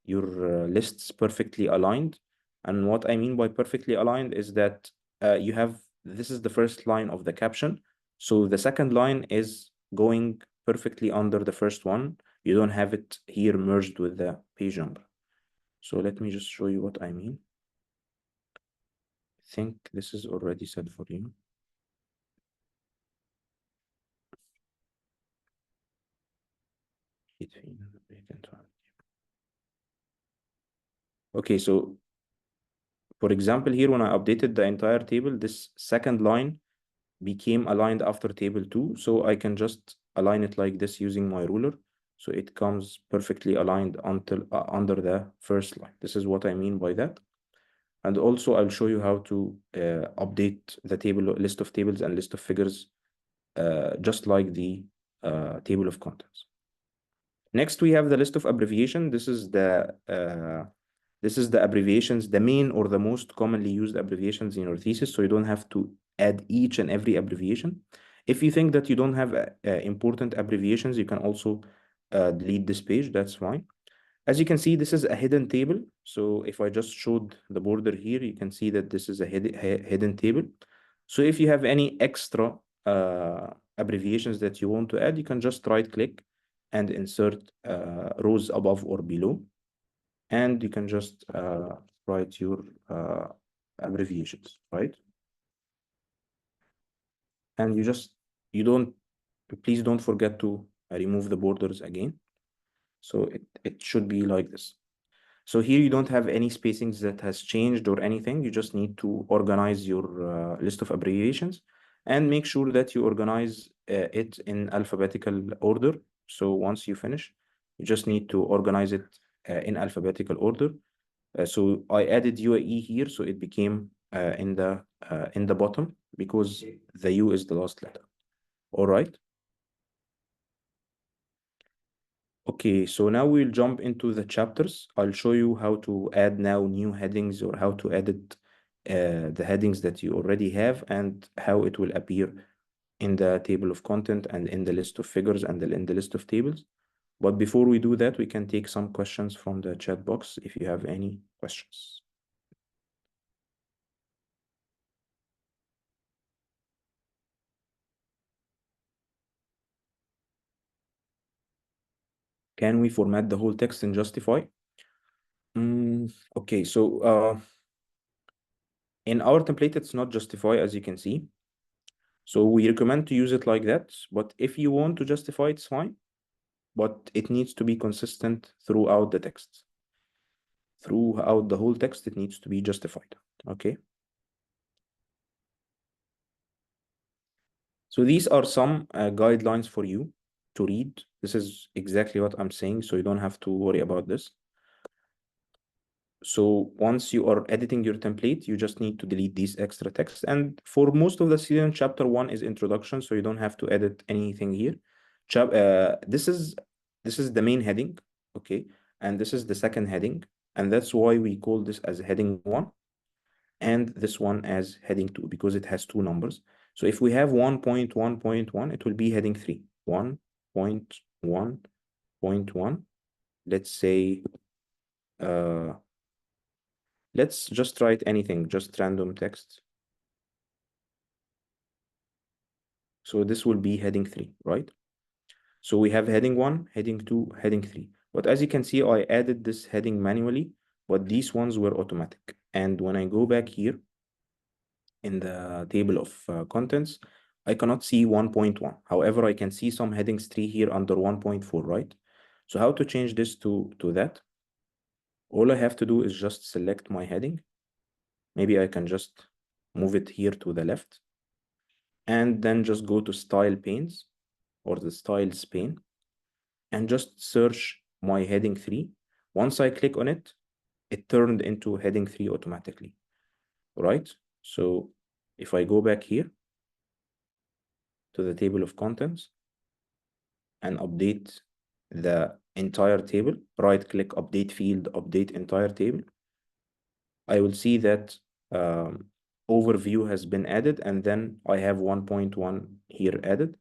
lists perfectly aligned. And what I mean by perfectly aligned is that this is the first line of the caption. So the second line is going perfectly under the first one. You don't have it here merged with the page number. So let me just show you what I mean. I think this is already said for you. Okay, so for example, here when I updated the entire table, this second line became aligned after table 2. So I can just align it like this using my ruler. So it comes perfectly aligned until under the first line. This is what I mean by that. And also I'll show you how to update the list of tables and list of figures just like the table of contents. Next, we have the list of abbreviation. This is the abbreviations, the main or the most commonly used abbreviations in your thesis, so you don't have to add each and every abbreviation. If you think that you don't have important abbreviations, you can also delete this page, that's fine. As you can see, this is a hidden table. So if I just showed the border here, you can see that this is a hidden table. So if you have any extra abbreviations that you want to add, you can just right click and insert rows above or below. And you can just write your abbreviations, right? And please don't forget to remove the borders again. So it should be like this. So here you don't have any spacings that has changed or anything. You just need to organize your list of abbreviations and make sure that you organize it in alphabetical order. So once you finish, you just need to organize it in alphabetical order. So I added UAE here, so it became in the bottom because the U is the last letter. All right. Okay, so now we'll jump into the chapters. I'll show you how to add now new headings or how to edit the headings that you already have and how it will appear in the table of content and in the list of figures and in the list of tables. But before we do that, we can take some questions from the chat box if you have any questions. Can we format the whole text in Justify? Okay, so in our template, it's not Justify, as you can see. So we recommend to use it like that. But if you want to justify, it's fine. But it needs to be consistent throughout the text. Throughout the whole text, it needs to be justified. Okay. So these are some guidelines for you to read. This is exactly what I'm saying, so you don't have to worry about this. So once you are editing your template, you just need to delete these extra text. And for most of the students, chapter 1 is introduction, so you don't have to edit anything here. This is the main heading, okay? And this is the second heading, and that's why we call this as heading 1 and this one as heading 2, because it has two numbers. So if we have 1.1.1, it will be heading 3. 1.1.1. Let's say let's just write anything, just random text. So this will be heading 3, right? So we have heading 1, heading 2, heading 3. But as you can see, I added this heading manually, but these ones were automatic. And when I go back here in the table of contents, I cannot see 1.1. However, I can see some headings 3 here under 1.4, right? So how to change this to that? All I have to do is just select my heading. Maybe I can just move it here to the left and then just go to style panes or the styles pane and just search my heading 3. Once I click on it, it turned into heading 3 automatically, right? So if I go back here to the table of contents and update the entire table, right click, update field, update entire table, I will see that overview has been added, and then I have 1.1 here added.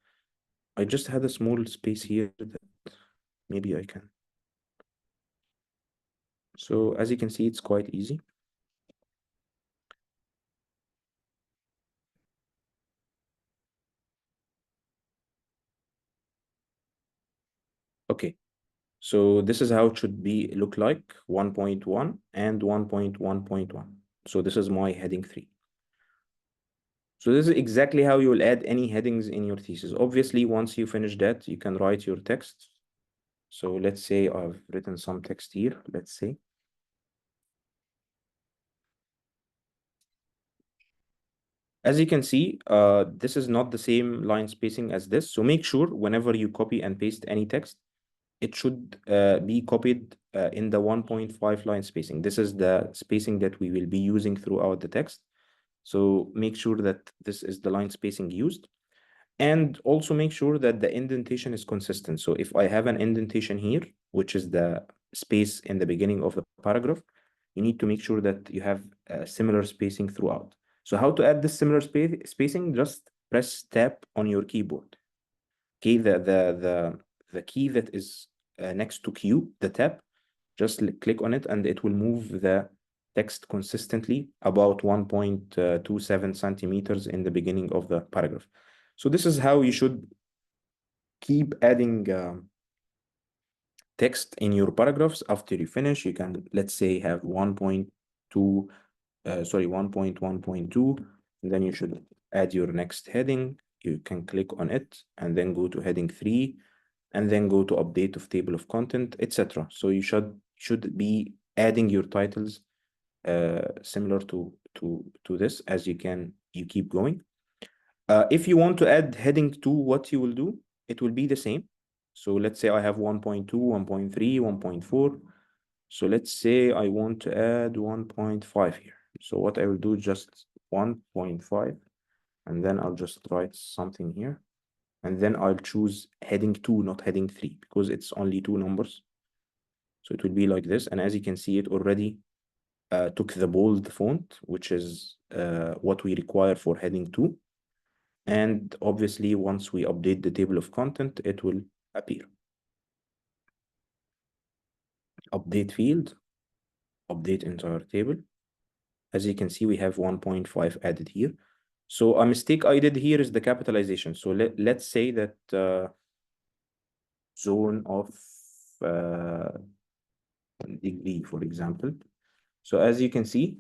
I just had a small space here that maybe I can. So as you can see, it's quite easy. Okay, so this is how it should be look like 1.1 and 1.1.1. So this is my heading 3. So this is exactly how you will add any headings in your thesis. Obviously, once you finish that, you can write your text. So let's say I've written some text here, let's say. As you can see, this is not the same line spacing as this. So make sure whenever you copy and paste any text, it should be copied in the 1.5 line spacing. This is the spacing that we will be using throughout the text. So make sure that this is the line spacing used. And also make sure that the indentation is consistent. So if I have an indentation here, which is the space in the beginning of the paragraph, you need to make sure that you have similar spacing throughout. So how to add this similar spacing? Just press tab on your keyboard. Okay, the key that is next to Q, the tab, just click on it and it will move the text consistently about 1.27 centimeters in the beginning of the paragraph. So this is how you should keep adding text in your paragraphs. After you finish, you can, let's say, have 1.2, 1.1.2, and then you should add your next heading. You can click on it and then go to heading 3 and then go to update of table of content, etc. So you should be adding your titles similar to this as you keep going. If you want to add heading 2, what you will do, it will be the same. So let's say I have 1.2, 1.3, 1.4. So let's say I want to add 1.5 here. So what I will do is just 1.5, and then I'll just write something here. And then I'll choose heading 2, not heading 3, because it's only 2 numbers. So it will be like this. And as you can see, it already took the bold font, which is what we require for heading 2. And obviously, once we update the table of content, it will appear. Update field, update entire table. As you can see, we have 1.5 added here. So a mistake I did here is the capitalization. So let's say that zone of degree, for example. So as you can see,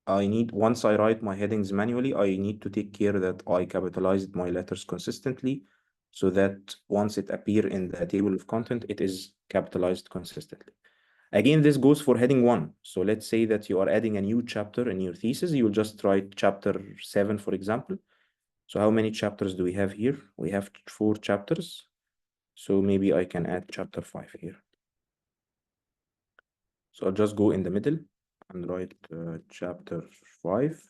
once I write my headings manually, I need to take care that I capitalized my letters consistently so that once it appear in the table of content, it is capitalized consistently. Again, this goes for heading 1. So let's say that you are adding a new chapter in your thesis. You will just write chapter 7, for example. So how many chapters do we have here? We have 4 chapters. So maybe I can add chapter 5 here. So I'll just go in the middle and write chapter 5.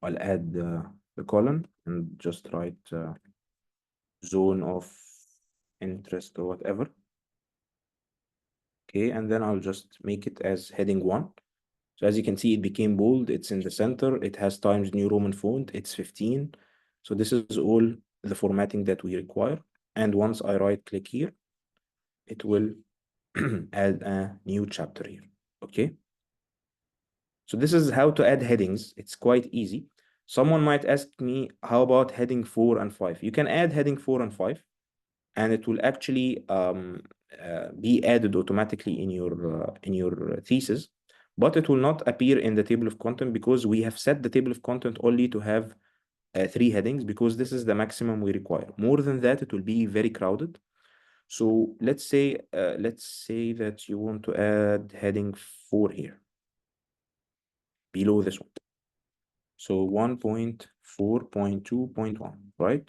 I'll add the column and just write zone of interest or whatever. Okay, and then I'll just make it as heading 1. So as you can see, it became bold. It's in the center. It has Times New Roman font. It's 15. So this is all the formatting that we require. And once I right click here, it will add a new chapter here. Okay. So this is how to add headings. It's quite easy. Someone might ask me, how about heading 4 and 5? You can add heading 4 and 5, and it will actually be added automatically in your thesis, but it will not appear in the table of content because we have set the table of content only to have 3 headings because this is the maximum we require. More than that, it will be very crowded. So let's say that you want to add heading 4 here below this one. So 1.4.2.1, right?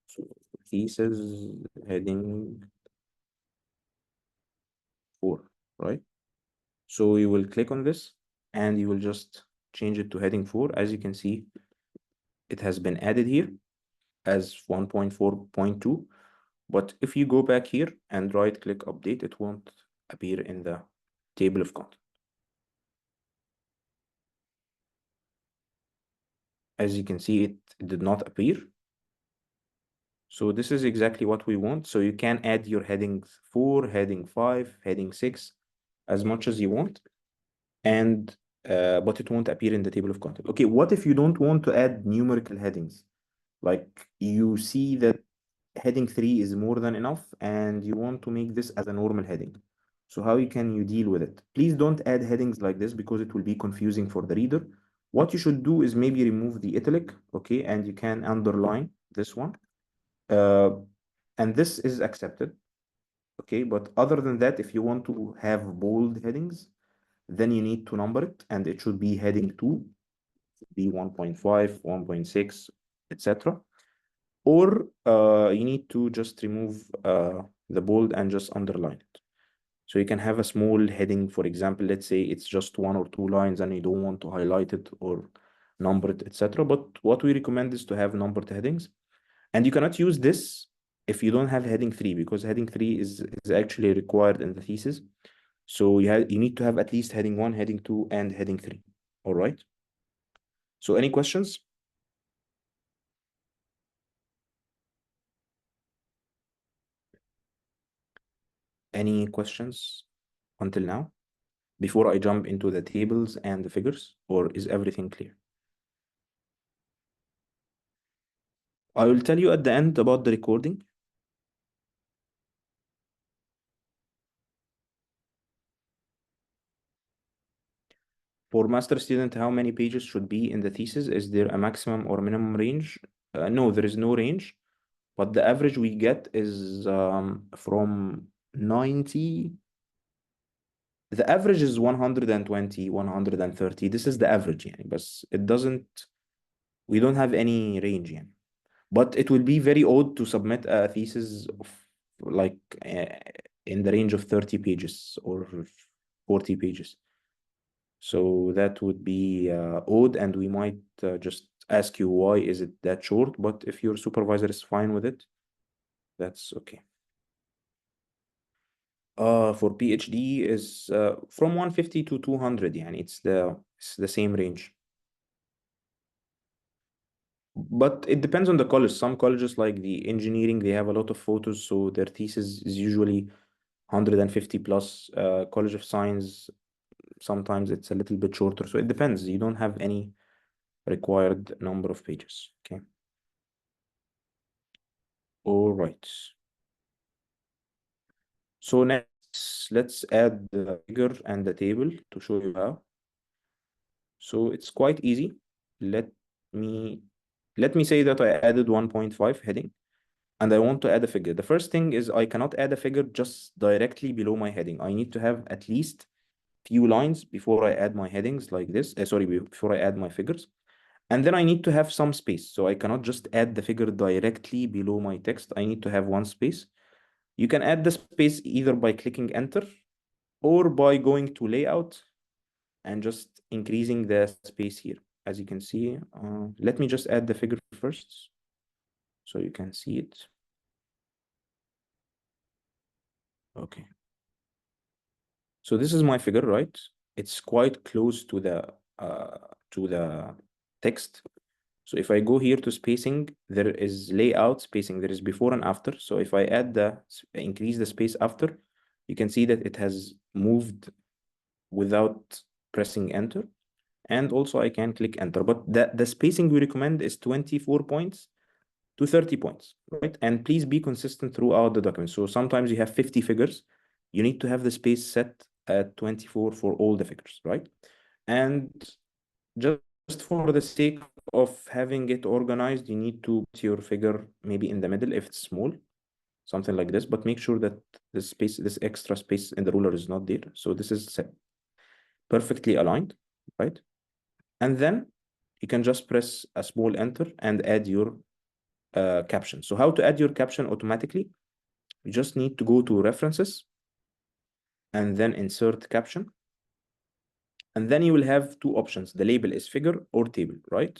So thesis heading 4, right? So you will click on this and you will just change it to heading 4. As you can see, it has been added here as 1.4.2. But if you go back here and right click update, it won't appear in the table of content. As you can see, it did not appear. So this is exactly what we want. So you can add your heading 4, heading 5, heading 6, as much as you want. And but it won't appear in the table of content. Okay, what if you don't want to add numerical headings? Like you see that heading 3 is more than enough and you want to make this as a normal heading. So how can you deal with it? Please don't add headings like this because it will be confusing for the reader. What you should do is maybe remove the italic, okay, and you can underline this one. And this is accepted, okay, but other than that, if you want to have bold headings, then you need to number it, and it should be heading 2, be 1.5, 1.6, etc. Or you need to just remove the bold and just underline it. So you can have a small heading, for example, let's say it's just 1 or 2 lines and you don't want to highlight it or number it, etc. But what we recommend is to have numbered headings. And you cannot use this if you don't have heading 3, because heading 3 is actually required in the thesis. So you need to have at least heading 1, heading 2, and heading 3. All right. So any questions? Any questions until now? Before I jump into the tables and the figures, or is everything clear? I will tell you at the end about the recording. For master student, how many pages should be in the thesis? Is there a maximum or minimum range? No, there is no range, but the average we get is from 90. The average is 120, 130. This is the average, يعني. But we don't have any range, يعني. But it will be very odd to submit a thesis of like in the range of 30 pages or 40 pages. So that would be odd, and we might just ask you why is it that short, but if your supervisor is fine with it, that's okay. For PhD is from 150 to 200, يعني it's the same range. But it depends on the college. Some colleges like the engineering, they have a lot of photos, so their thesis is usually 150 plus. College of Science, sometimes it's a little bit shorter. So it depends. You don't have any required number of pages. Okay. All right. So next, let's add the figure and the table to show you how. So it's quite easy. Let me let me say that I added 1.5 heading and I want to add a figure. The first thing is I cannot add a figure just directly below my heading. I need to have at least few lines before I add my headings like this. Sorry, before I add my figures. And then I need to have some space. So I cannot just add the figure directly below my text. I need to have one space. You can add the space either by clicking enter or by going to layout and just increasing the space here. As you can see, let me just add the figure first so you can see it. Okay. So this is my figure, right? It's quite close to the text. So if I go here to spacing, there is layout spacing, there is before and after. So if I increase the space after, you can see that it has moved without pressing enter. And also I can click enter, but the spacing we recommend is 24 points to 30 points, right? And please be consistent throughout the document. So sometimes you have 50 figures. You need to have the space set at 24 for all the figures, right? And just for the sake of having it organized, you need to put your figure maybe in the middle if it's small, something like this, but make sure that this extra space in the ruler is not there. So this is set perfectly aligned, right? And then you can just press a small enter and add your caption. So how to add your caption automatically? You just need to go to references and then insert caption. And then you will have two options. The label is figure or table, right?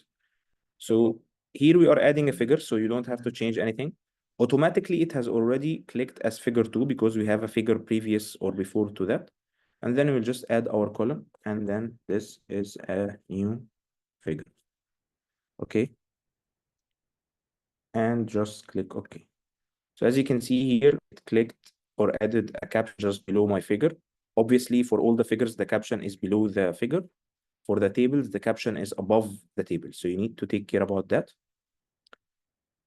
So here we are adding a figure, so you don't have to change anything. Automatically, it has already clicked as figure 2 because we have a figure previous or before to that. And then we'll just add our column, and then this is a new figure. Okay. And just click OK. So as you can see here, it clicked or added a caption just below my figure. Obviously, for all the figures, the caption is below the figure. For the tables, the caption is above the table. So you need to take care about that.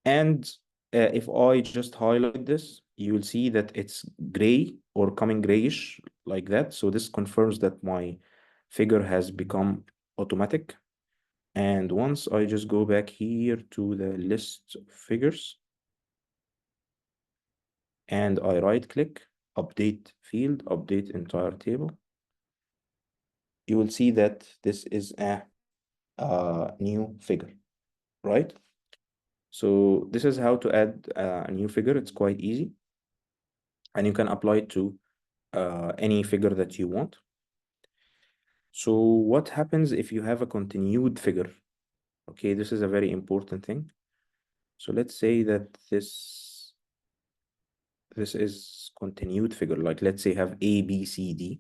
And if I just highlight this, you will see that it's gray or coming grayish like that. So this confirms that my figure has become automatic. And once I just go back here to the list of figures and I right click, update field, update entire table, you will see that this is a new figure, right? So this is how to add a new figure. It's quite easy. And you can apply it to any figure that you want. So what happens if you have a continued figure? Okay, this is a very important thing. So let's say that this is continued figure, like let's say have A, B, C, D.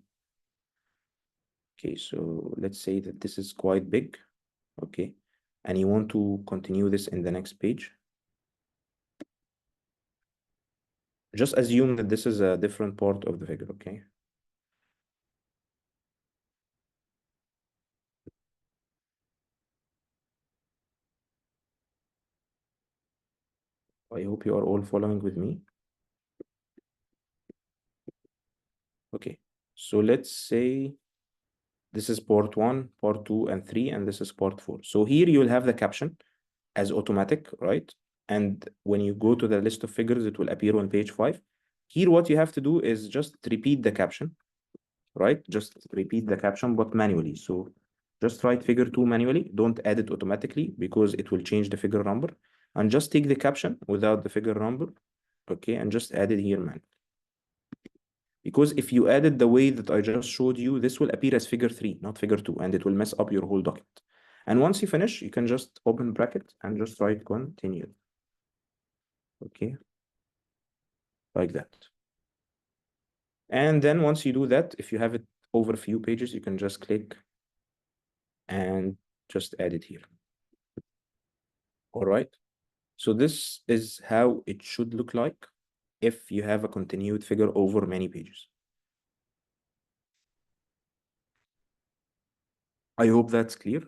Okay, so let's say that this is quite big, okay, and you want to continue this in the next page. Just assume that this is a different part of the figure, okay? I hope you are all following with me. Okay, so let's say this is part 1, part 2, and 3, and this is part 4. So here you will have the caption as automatic, right? And when you go to the list of figures, it will appear on page 5. Here, what you have to do is just repeat the caption, right? Just repeat the caption, but manually. So just write figure 2 manually. Don't add it automatically because it will change the figure number. And just take the caption without the figure number, okay? And just add it here manually. Because if you add it the way that I just showed you, this will appear as figure 3, not figure 2, and it will mess up your whole document. And once you finish, you can just open bracket and just write continue. Okay, like that. And then once you do that, if you have it over a few pages, you can just click and just add it here. All right. So this is how it should look like if you have a continued figure over many pages. I hope that's clear.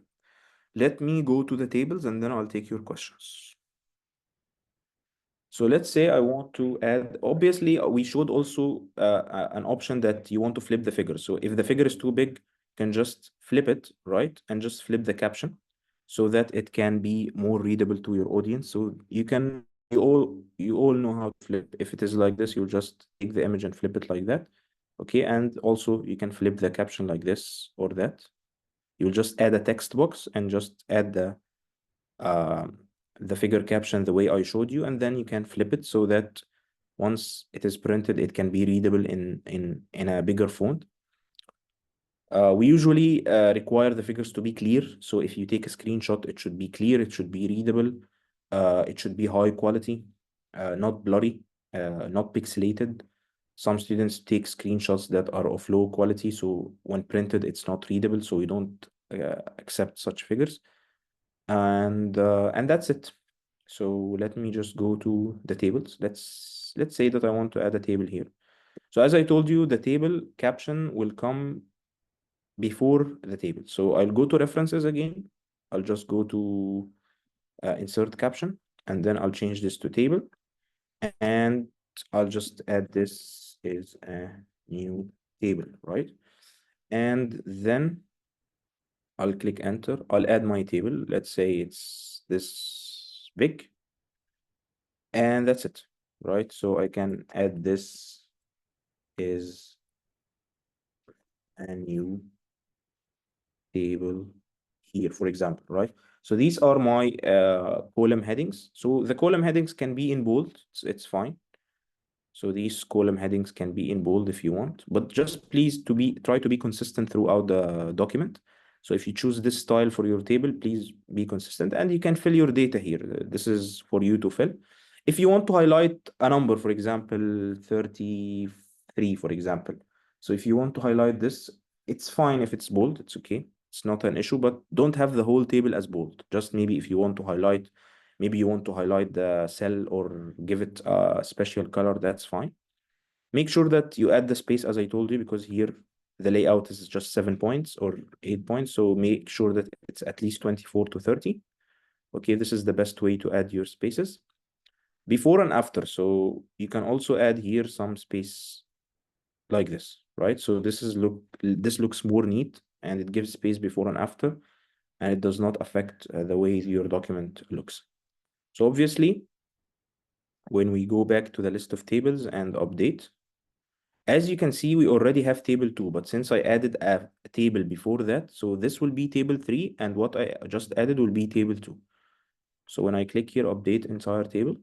Let me go to the tables and then I'll take your questions. So let's say I want to add, obviously, we showed also an option that you want to flip the figure. So if the figure is too big, you can just flip it, right? And just flip the caption so that it can be more readable to your audience. So you all know how to flip. If it is like this, you'll just take the image and flip it like that. Okay, and also you can flip the caption like this or that. You'll just add a text box and just add um, the figure caption the way I showed you, and then you can flip it so that once it is printed, it can be readable in a bigger font. We usually require the figures to be clear. So if you take a screenshot, it should be clear, it should be readable, it should be high quality, not blurry, not pixelated. Some students take screenshots that are of low quality, so when printed, it's not readable, so we don't accept such figures. And that's it. So let me just go to the tables. Let's say that I want to add a table here. So as I told you, the table caption will come before the table. So I'll go to references again. I'll just go to insert caption, and then I'll change this to table, and I'll just add this is a new table, right? And then I'll click enter. I'll add my table. Let's say it's this big, and that's it, right? So I can add this is a new table here, for example, right? So these are my column headings. So the column headings can be in bold, it's fine. So these column headings can be in bold if you want, but just please try to be consistent throughout the document. So if you choose this style for your table, please be consistent, and you can fill your data here. This is for you to fill. If you want to highlight a number, for example, 33, for example. So if you want to highlight this, it's fine if it's bold, it's okay. It's not an issue, but don't have the whole table as bold. Just maybe if you want to highlight, maybe you want to highlight the cell or give it a special color, that's fine. Make sure that you add the space as I told you, because here the layout is just 7 points or 8 points. So make sure that it's at least 24 to 30. Okay, this is the best way to add your spaces. Before and after. So you can also add here some space like this, right? So this looks more neat, and it gives space before and after, and it does not affect the way your document looks. So obviously, when we go back to the list of tables and update, as you can see, we already have table 2, but since I added a table before that, so this will be table 3, and what I just added will be table 2. So when I click here, update entire table,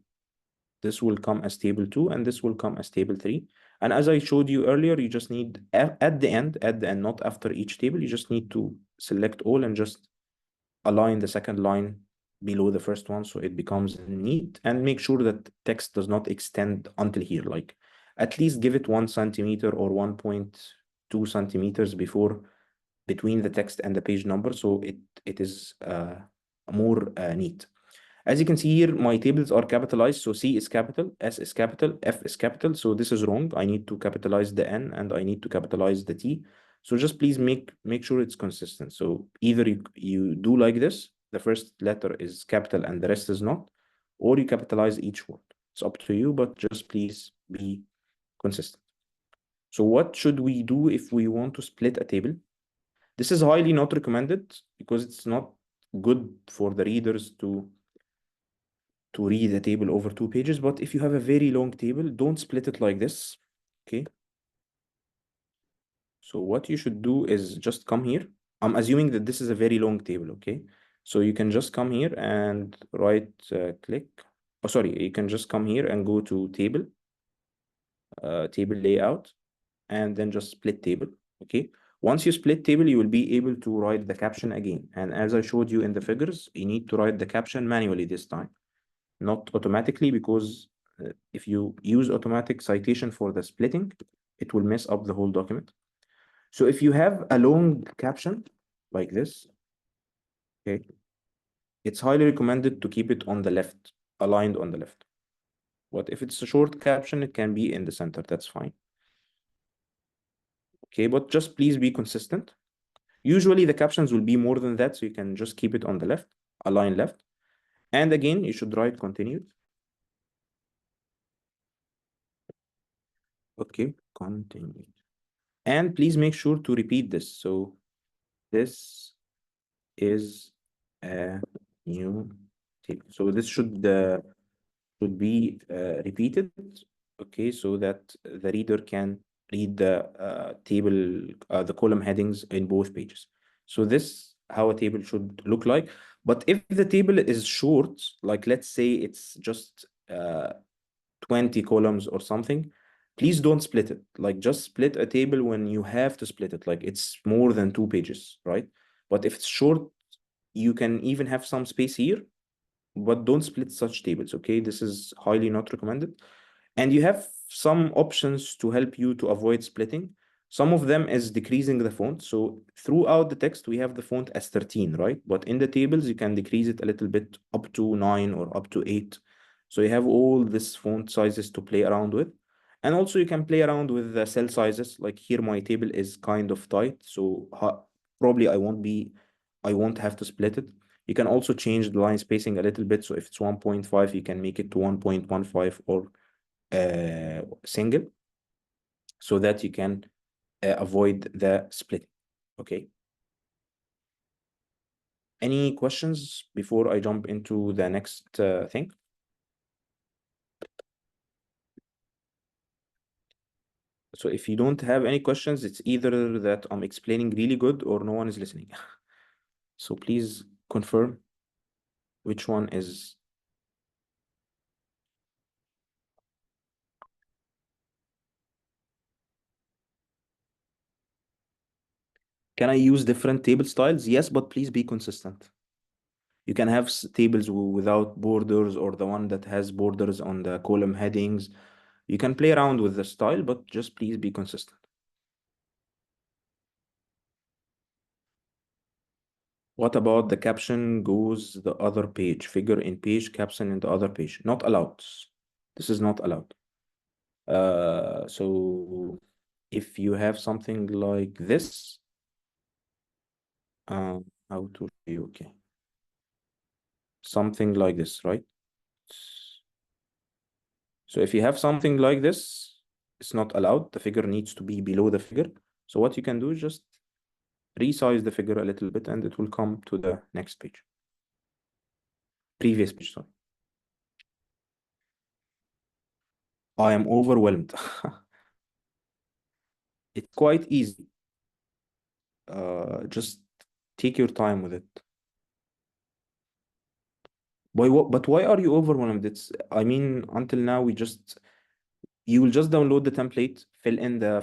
this will come as table 2, and this will come as table 3. And as I showed you earlier, you just need, at the end, not after each table, you just need to select all and just align the second line below the first one so it becomes neat, and make sure that text does not extend until here. Like at least give it 1 centimeter or 1.2 centimeters between the text and the page number, so it is more neat. As you can see here, my tables are capitalized. So C is capital, S is capital, F is capital. So this is wrong. I need to capitalize the N and I need to capitalize the T. So just please make sure it's consistent. So either you do like this, the first letter is capital and the rest is not, or you capitalize each word. It's up to you, but just please be consistent. So what should we do if we want to split a table? This is highly not recommended because it's not good for the readers to read a table over 2 pages. But if you have a very long table, don't split it like this. Okay. So what you should do is just come here. I'm assuming that this is a very long table. Okay. So you can just come here and right click. Oh, sorry. You can just come here and go to table, table layout, and then just split table. Okay. Once you split table, you will be able to write the caption again. And as I showed you in the figures, you need to write the caption manually this time, not automatically, because if you use automatic citation for the splitting, it will mess up the whole document. So if you have a long caption like this, okay, it's highly recommended to keep it on the left, aligned on the left. But if it's a short caption, it can be in the center, that's fine. Okay, but just please be consistent. Usually the captions will be more than that, so you can just keep it on the left, align left. And again, you should write continued. Okay, continue. And please make sure to repeat this. So this is a new table. So this should be repeated, okay, so that the reader can read the table, the column headings in both pages. So this how a table should look like. But if the table is short, like let's say it's just 20 columns or something, please don't split it. Like just split a table when you have to split it, like it's more than 2 pages, right? But if it's short, you can even have some space here, but don't split such tables, okay? This is highly not recommended. And you have some options to help you to avoid splitting. Some of them is decreasing the font. So throughout the text, we have the font as 13, right? But in the tables, you can decrease it a little bit up to 9 or up to 8. So you have all these font sizes to play around with. And also you can play around with the cell sizes. Like here, my table is kind of tight. So probably I won't have to split it. You can also change the line spacing a little bit. So if it's 1.5, you can make it to 1.15 or single, so that you can avoid the splitting. Okay. Any questions before I jump into the next thing? So if you don't have any questions, it's either that I'm explaining really good or no one is listening. So please confirm which one is. Can I use different table styles? Yes, but please be consistent. You can have tables without borders or the one that has borders on the column headings. You can play around with the style, but just please be consistent. What about the caption goes the other page, figure in page, caption in the other page? Not allowed. This is not allowed. So if you have something like this, how to show you? Okay, something like this, right? So if you have something like this, it's not allowed. The figure needs to be below the figure. So what you can do is just resize the figure a little bit and it will come to the next page. Previous page, sorry. I am overwhelmed. It's quite easy. Just take your time with it. But why are you overwhelmed? I mean, until now, you will just download the template, fill in the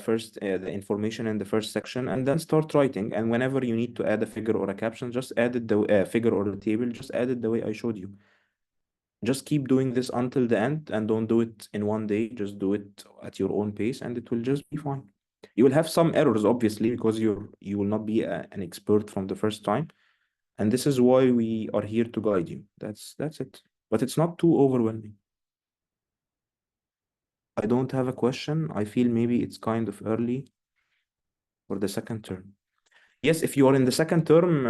information in the first section, and then start writing. And whenever you need to add a figure or a caption, just add it the figure or a table, just add it the way I showed you. Just keep doing this until the end and don't do it in one day. Just do it at your own pace and it will just be fine. You will have some errors, obviously, because you will not be an expert from the first time. And this is why we are here to guide you. That's it. But it's not too overwhelming. I don't have a question. I feel maybe it's kind of early for the second term. Yes, if you are in the second term,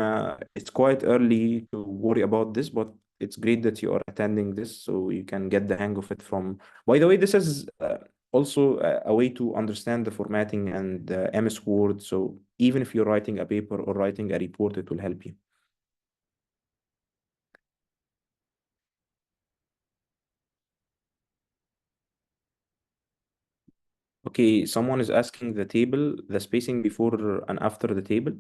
it's quite early to worry about this, but it's great that you are attending this so you can get the hang of it from. By the way, this is also a way to understand the formatting and MS Word. So even if you're writing a paper or writing a report, it will help you. Okay, someone is asking the table, the spacing before and after the table.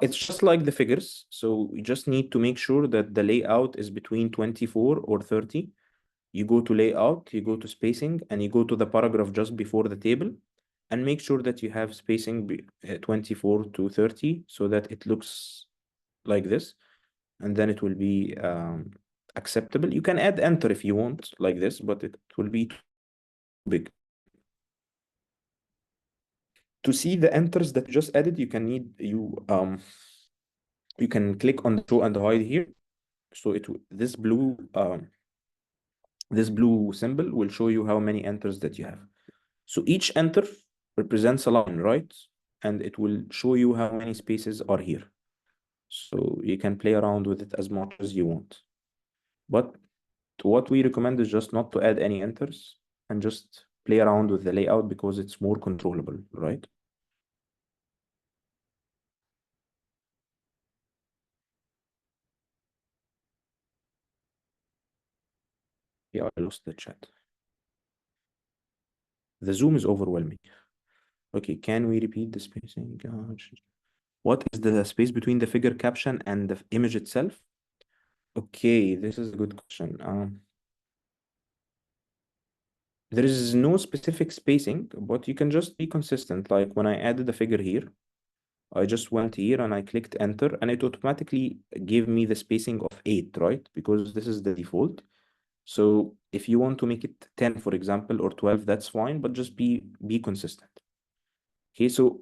It's just like the figures. So you just need to make sure that the layout is between 24 or 30. You go to layout, you go to spacing, and you go to the paragraph just before the table, and make sure that you have spacing 24 to 30 so that it looks like this, and then it will be acceptable. You can add enter if you want like this, but it will be too big. To see the enters that you just added, you can click on the show and hide here. So this blue symbol will show you how many enters that you have. So each enter represents a line, right? And it will show you how many spaces are here. So you can play around with it as much as you want. But what we recommend is just not to add any enters and just play around with the layout because it's more controllable, right? Yeah, I lost the chat. The Zoom is overwhelming. Okay, can we repeat the spacing? Gosh. What is the space between the figure caption and the image itself? Okay, this is a good question. There is no specific spacing, but you can just be consistent. Like when I added the figure here, I just went here and I clicked enter and it automatically gave me the spacing of 8, right? Because this is the default. So if you want to make it 10, for example, or 12, that's fine, but just be consistent. Okay, so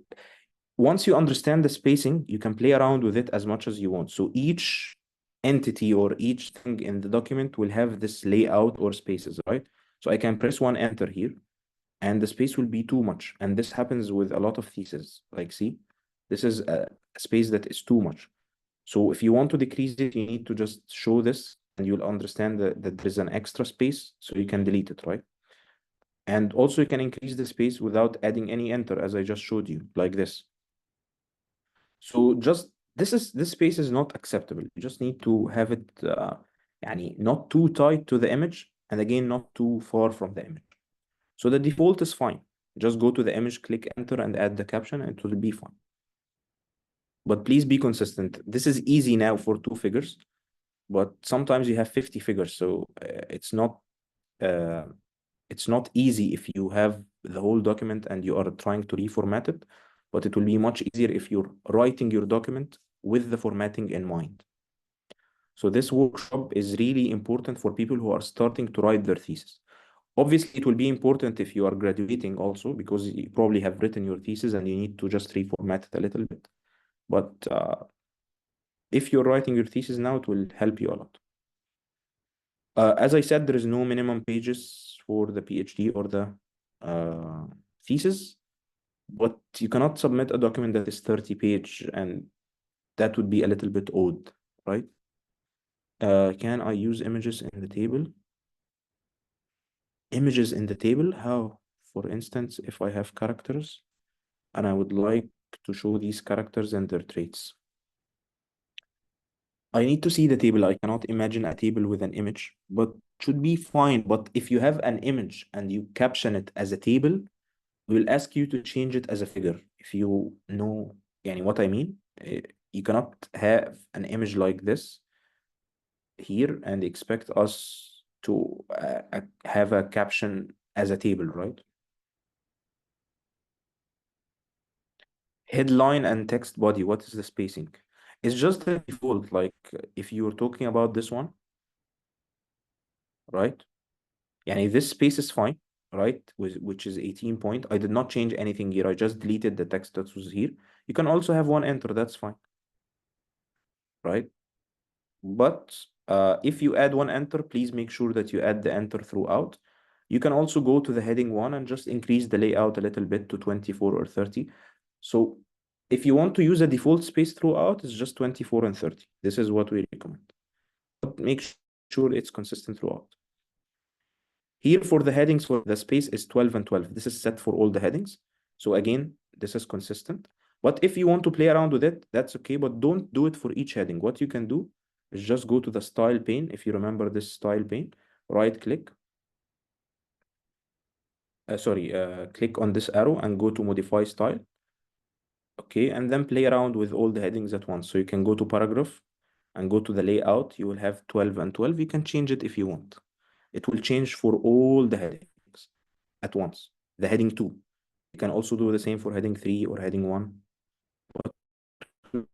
once you understand the spacing, you can play around with it as much as you want. So each entity or each thing in the document will have this layout or spaces, right? So I can press one enter here and the space will be too much. And this happens with a lot of theses. Like, see, this is a space that is too much. So if you want to decrease it, you need to just show this and you'll understand that there's an extra space, so you can delete it, right? And also you can increase the space without adding any enter, as I just showed you, like this. So just this space is not acceptable. You just need to have it يعني not too tight to the image and again not too far from the image. So the default is fine. Just go to the image, click enter and add the caption and it will be fine. But please be consistent. This is easy now for 2 figures, but sometimes you have 50 figures. So uh, it's not easy if you have the whole document and you are trying to reformat it, but it will be much easier if you're writing your document with the formatting in mind. So this workshop is really important for people who are starting to write their thesis. Obviously, it will be important if you are graduating also, because you probably have written your thesis and you need to just reformat it a little bit. But if you're writing your thesis now, it will help you a lot. As I said, there is no minimum pages for the PhD or the thesis, but you cannot submit a document that is 30 page, and that would be a little bit odd, right? Can I use images in the table? Images in the table? How? For instance, if I have characters and I would like to show these characters and their traits. I need to see the table. I cannot imagine a table with an image, but should be fine. But if you have an image and you caption it as a table, we'll ask you to change it as a figure. If you know what I mean, you cannot have an image like this here and expect us to have a caption as a table, right? Headline and text body, what is the spacing? It's just the default, like if you're talking about this one, right? This space is fine, right? Which is 18 point. I did not change anything here. I just deleted the text that was here. You can also have one enter, that's fine, right? But if you add one enter, please make sure that you add the enter throughout. You can also go to the heading one and just increase the layout a little bit to 24 or 30. So if you want to use a default space throughout, it's just 24 and 30. This is what we recommend. But make sure it's consistent throughout. Here for the headings, for the space is 12 and 12. This is set for all the headings. So again, this is consistent. But if you want to play around with it, that's okay, but don't do it for each heading. What you can do is just go to the style pane. If you remember this style pane, right click. Click on this arrow and go to modify style. Okay, and then play around with all the headings at once. So you can go to paragraph and go to the layout. You will have 12 and 12. You can change it if you want. It will change for all the headings at once. The heading 2. You can also do the same for heading 3 or heading 1. But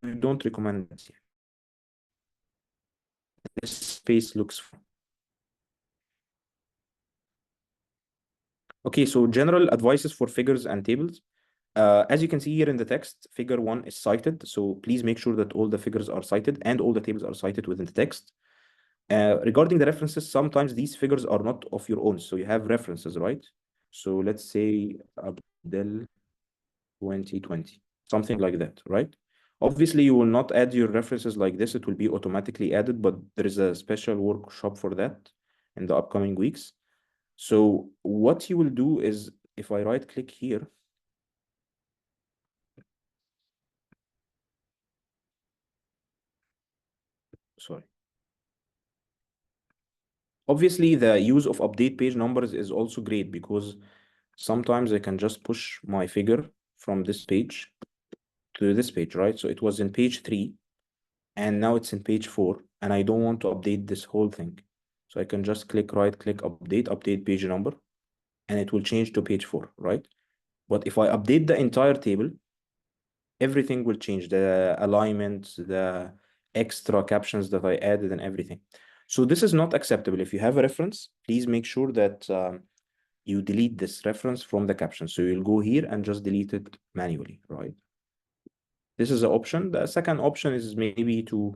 we don't recommend this here. This space looks fine. Okay, so general advices for figures and tables. As you can see here in the text, figure 1 is cited. So please make sure that all the figures are cited and all the tables are cited within the text. Regarding the references, sometimes these figures are not of your own. So you have references, right? So let's say Abdel 2020, something like that, right? Obviously, you will not add your references like this. It will be automatically added, but there is a special workshop for that in the upcoming weeks. So what you will do is, if I right click here, sorry. Obviously, the use of update page numbers is also great because sometimes I can just push my figure from this page to this page, right? So it was in page 3 and now it's in page 4 and I don't want to update this whole thing. So I can just right click update page number, and it will change to page 4, right? But if I update the entire table, everything will change, the alignment, the extra captions that I added and everything. So this is not acceptable. If you have a reference, please make sure that you delete this reference from the caption. So you'll go here and just delete it manually, right? This is an option. The second option is maybe to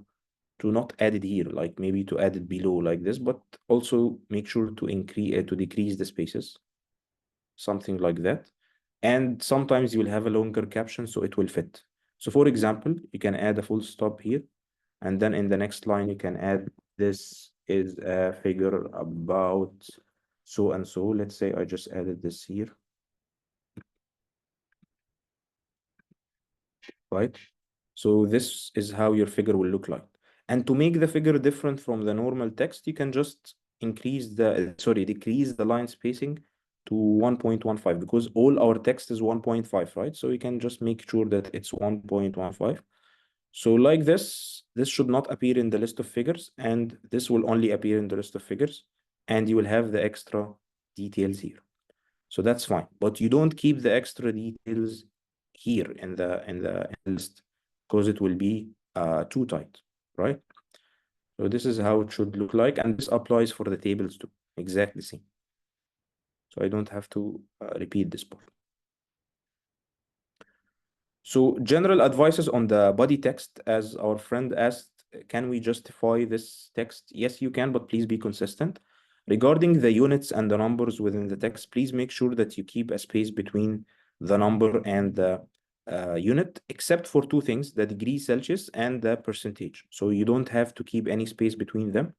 not add it here, like maybe to add it below like this, but also make sure to decrease the spaces, something like that. And sometimes you will have a longer caption, so it will fit. So for example, you can add a full stop here, and then in the next line, you can add, this is a figure about so and so. Let's say I just added this here, right? So this is how your figure will look like. And to make the figure different from the normal text, you can just decrease the line spacing to 1.15, because all our text is 1.5, right? So you can just make sure that it's 1.15. So like this should not appear in the list of figures, and this will only appear in the list of figures, and you will have the extra details here. So that's fine, but you don't keep the extra details here in the list, because it will be too tight, right? So this is how it should look like, and this applies for the tables too, exactly same. So I don't have to repeat this part. So general advices on the body text, as our friend asked, can we justify this text? Yes, you can, but please be consistent. Regarding the units and the numbers within the text, please make sure that you keep a space between the number and the unit, except for two things, the degree Celsius and the percentage. So you don't have to keep any space between them.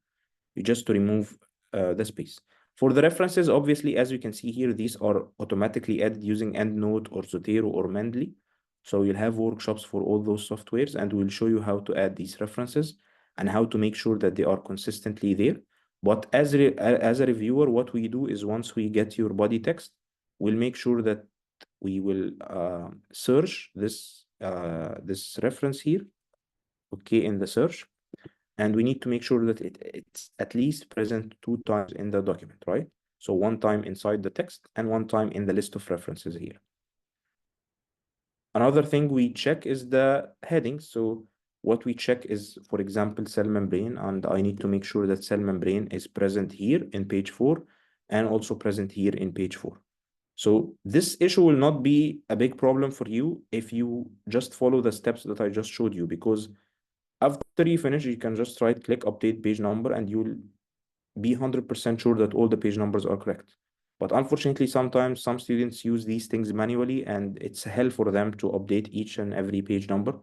You just to remove the space. For the references, obviously, as you can see here, these are automatically added using EndNote or Zotero or Mendeley. So you'll have workshops for all those softwares, and we'll show you how to add these references and how to make sure that they are consistently there. But as a reviewer, what we do is, once we get your body text, we'll make sure that we will search this reference here, okay, in the search. And we need to make sure that it's at least present 2 times in the document, right? So 1 time inside the text and 1 time in the list of references here. Another thing we check is the headings. So what we check is, for example, cell membrane, and I need to make sure that cell membrane is present here in page 4 and also present here in page 4. So this issue will not be a big problem for you if you just follow the steps that I just showed you, because after you finish, you can just right click update page number and you'll be 100% sure that all the page numbers are correct. But unfortunately, sometimes some students use these things manually, and it's hell for them to update each and every page number,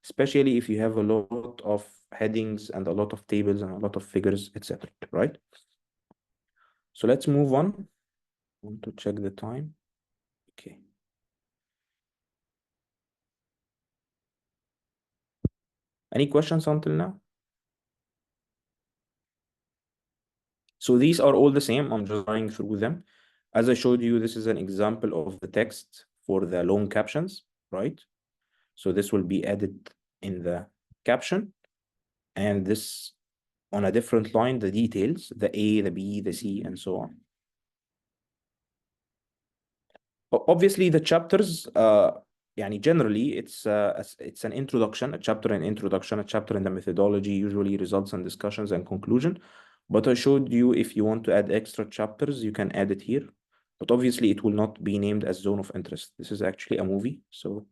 especially if you have a lot of headings and a lot of tables and a lot of figures, etc. Right? So let's move on. I want to check the time. Okay. Any questions until now? So these are all the same. I'm just going through them. As I showed you, this is an example of the text for the long captions, right? So this will be added in the caption, and this on a different line, the details, the A, the B, the C, and so on. Obviously, the chapters, generally, it's an introduction, a chapter in introduction, a chapter in the methodology, usually results and discussions and conclusion. But I showed you, if you want to add extra chapters, you can add it here. But obviously, it will not be named as zone of interest. This is actually a movie, so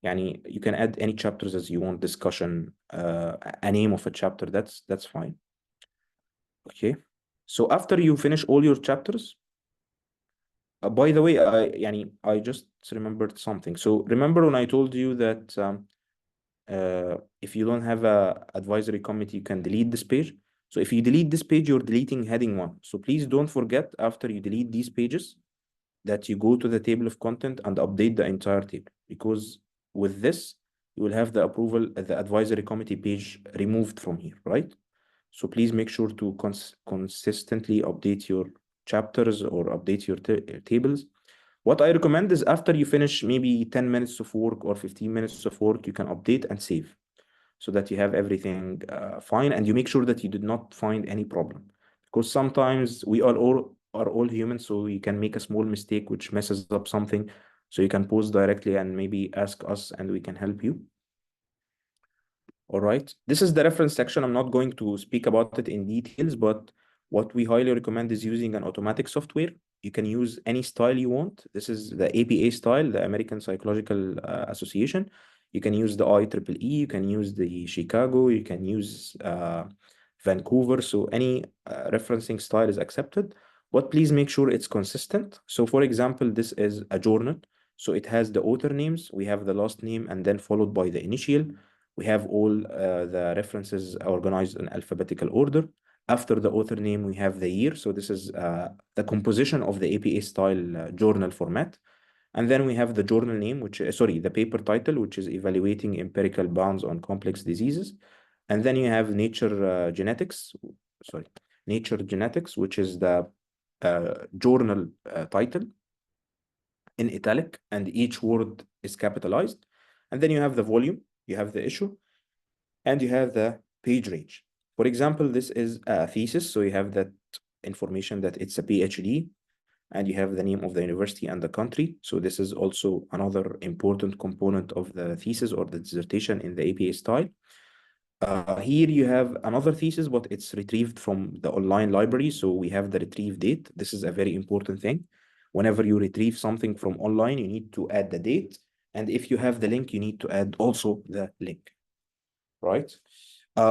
you can add any chapters as you want, discussion, a name of a chapter, that's fine. Okay. So after you finish all your chapters, by the way, I just remembered something. So remember when I told you that if you don't have a advisory committee, you can delete this page. So if you delete this page, you're deleting heading 1. So please don't forget, after you delete these pages, that you go to the table of content and update the entire table, because with this, you will have the approval, the advisory committee page removed from here, right? So please make sure to consistently update your chapters or update your tables. What I recommend is after you finish maybe 10 minutes of work or 15 minutes of work, you can update and save so that you have everything fine, and you make sure that you did not find any problem. Because sometimes we are all human, so you can make a small mistake which messes up something. So you can pause directly and maybe ask us and we can help you. All right. This is the reference section. I'm not going to speak about it in details, but what we highly recommend is using an automatic software. You can use any style you want. This is the APA style, the American Psychological Association. You can use the IEEE, you can use the Chicago, you can use Vancouver. So any referencing style is accepted, but please make sure it's consistent. So for example, this is a journal. So it has the author names, we have the last name, and then followed by the initial. We have all the references organized in alphabetical order. After the author name, we have the year. So this is the composition of the APA style journal format. And then we have the journal name, which sorry, the paper title, which is evaluating empirical bounds on complex diseases. And then you have Nature Genetics, sorry, Nature Genetics, which is the journal title in italic, and each word is capitalized. And then you have the volume, you have the issue, and you have the page range. For example, this is a thesis, so you have that information that it's a PhD, and you have the name of the university and the country. So this is also another important component of the thesis or the dissertation in the APA style. Here you have another thesis, but it's retrieved from the online library. So we have the retrieve date. This is a very important thing. Whenever you retrieve something from online, you need to add the date. And if you have the link, you need to add also the link, right?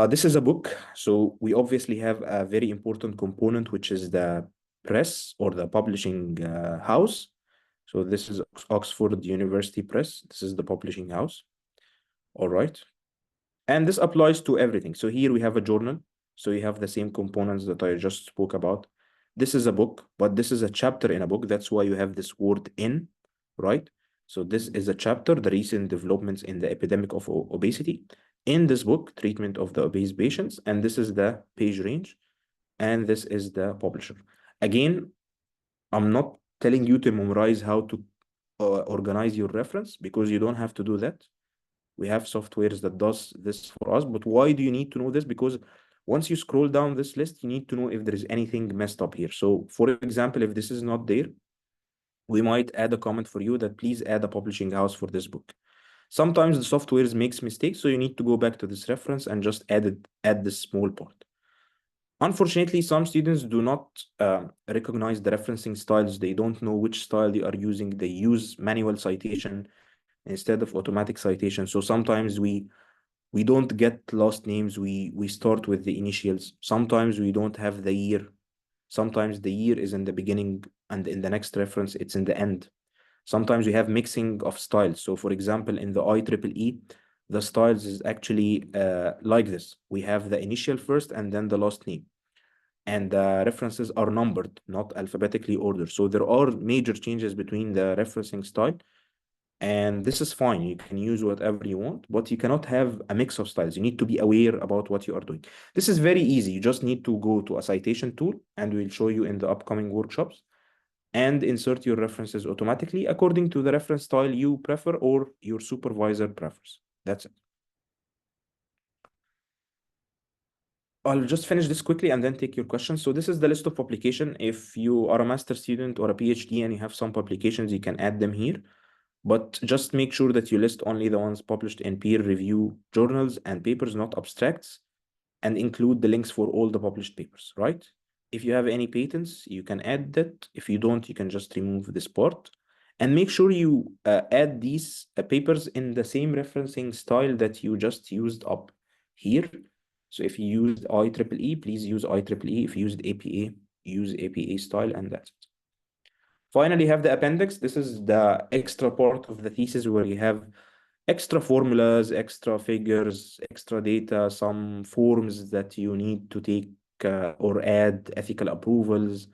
This is a book. So we obviously have a very important component, which is the press or the publishing house. So this is Oxford University Press. This is the publishing house. All right. And this applies to everything. So here we have a journal. So you have the same components that I just spoke about. This is a book, but this is a chapter in a book. That's why you have this word in, right? So this is a chapter, the recent developments in the epidemic of obesity. In this book, treatment of the obese patients. And this is the page range. And this is the publisher. Again, I'm not telling you to memorize how to organize your reference, because you don't have to do that. We have softwares that does this for us, but why do you need to know this? Because once you scroll down this list, you need to know if there is anything messed up here. So for example, if this is not there, we might add a comment for you that please add a publishing house for this book. Sometimes the softwares makes mistakes, so you need to go back to this reference and just add this small part. Unfortunately, some students do not recognize the referencing styles. They don't know which style they are using. They use manual citation instead of automatic citation. So sometimes we don't get last names. We start with the initials. Sometimes we don't have the year. Sometimes the year is in the beginning, and in the next reference, it's in the end. Sometimes we have mixing of styles. So for example, in the IEEE, the styles is actually like this. We have the initial first and then the last name. And the references are numbered, not alphabetically ordered. So there are major changes between the referencing style. And this is fine. You can use whatever you want, but you cannot have a mix of styles. You need to be aware about what you are doing. This is very easy. You just need to go to a citation tool, and we'll show you in the upcoming workshops, and insert your references automatically according to the reference style you prefer or your supervisor prefers. That's it. I'll just finish this quickly and then take your questions. So this is the list of publication. If you are a master student or a PhD and you have some publications, you can add them here. But just make sure that you list only the ones published in peer review journals and papers, not abstracts, and include the links for all the published papers, right? If you have any patents, you can add that. If you don't, you can just remove this part. And make sure you add these papers in the same referencing style that you just used up here. So if you used IEEE, please use IEEE. If you used APA, use APA style, and that's it. Finally, you have the appendix. This is the extra part of the thesis where you have extra formulas, extra figures, extra data, some forms that you need to take or add ethical approvals,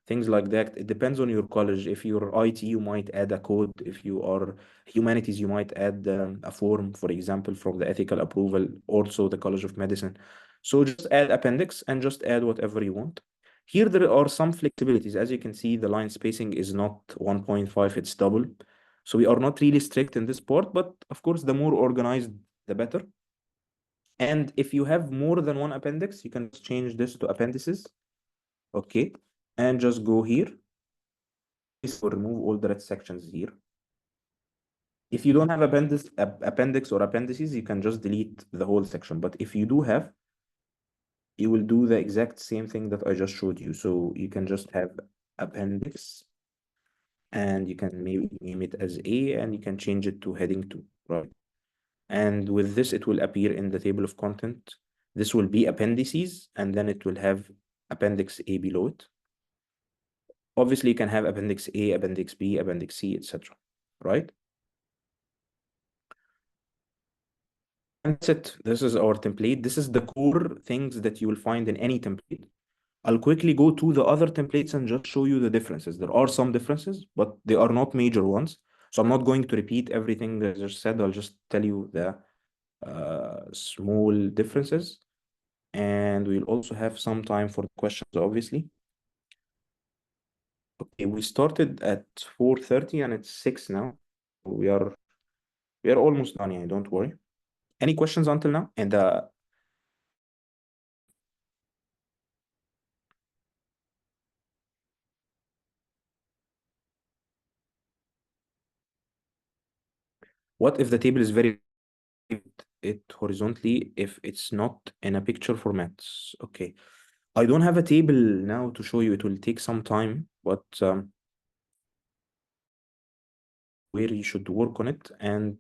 things like that. It depends on your college. If you're IT, you might add a code. If you are humanities, you might add a form, for example, from the ethical approval, also the College of Medicine. So just add appendix and just add whatever you want. Here, there are some flexibilities. As you can see, the line spacing is not 1.5, it's double. So we are not really strict in this part, but of course, the more organized, the better. And if you have more than one appendix, you can change this to appendices. Okay. And just go here. So remove all the red sections here. If you don't have appendix or appendices, you can just delete the whole section. But if you do have, you will do the exact same thing that I just showed you. So you can just have appendix, and you can maybe name it as A, and you can change it to heading 2, right? And with this, it will appear in the table of content. This will be appendices, and then it will have appendix A below it. Obviously, you can have appendix A, appendix B, appendix C, etc. Right? And that's it. This is our template. This is the core things that you will find in any template. I'll quickly go to the other templates and just show you the differences. There are some differences, but they are not major ones. So I'm not going to repeat everything that I just said. I'll just tell you the small differences. And we'll also have some time for questions, obviously. Okay, we started at 4:30 and it's 6 now. We are almost done, yeah, don't worry. Any questions until now? And what if the table is very it horizontally if it's not in a picture format? Okay. I don't have a table now to show you. It will take some time, but where you should work on it. And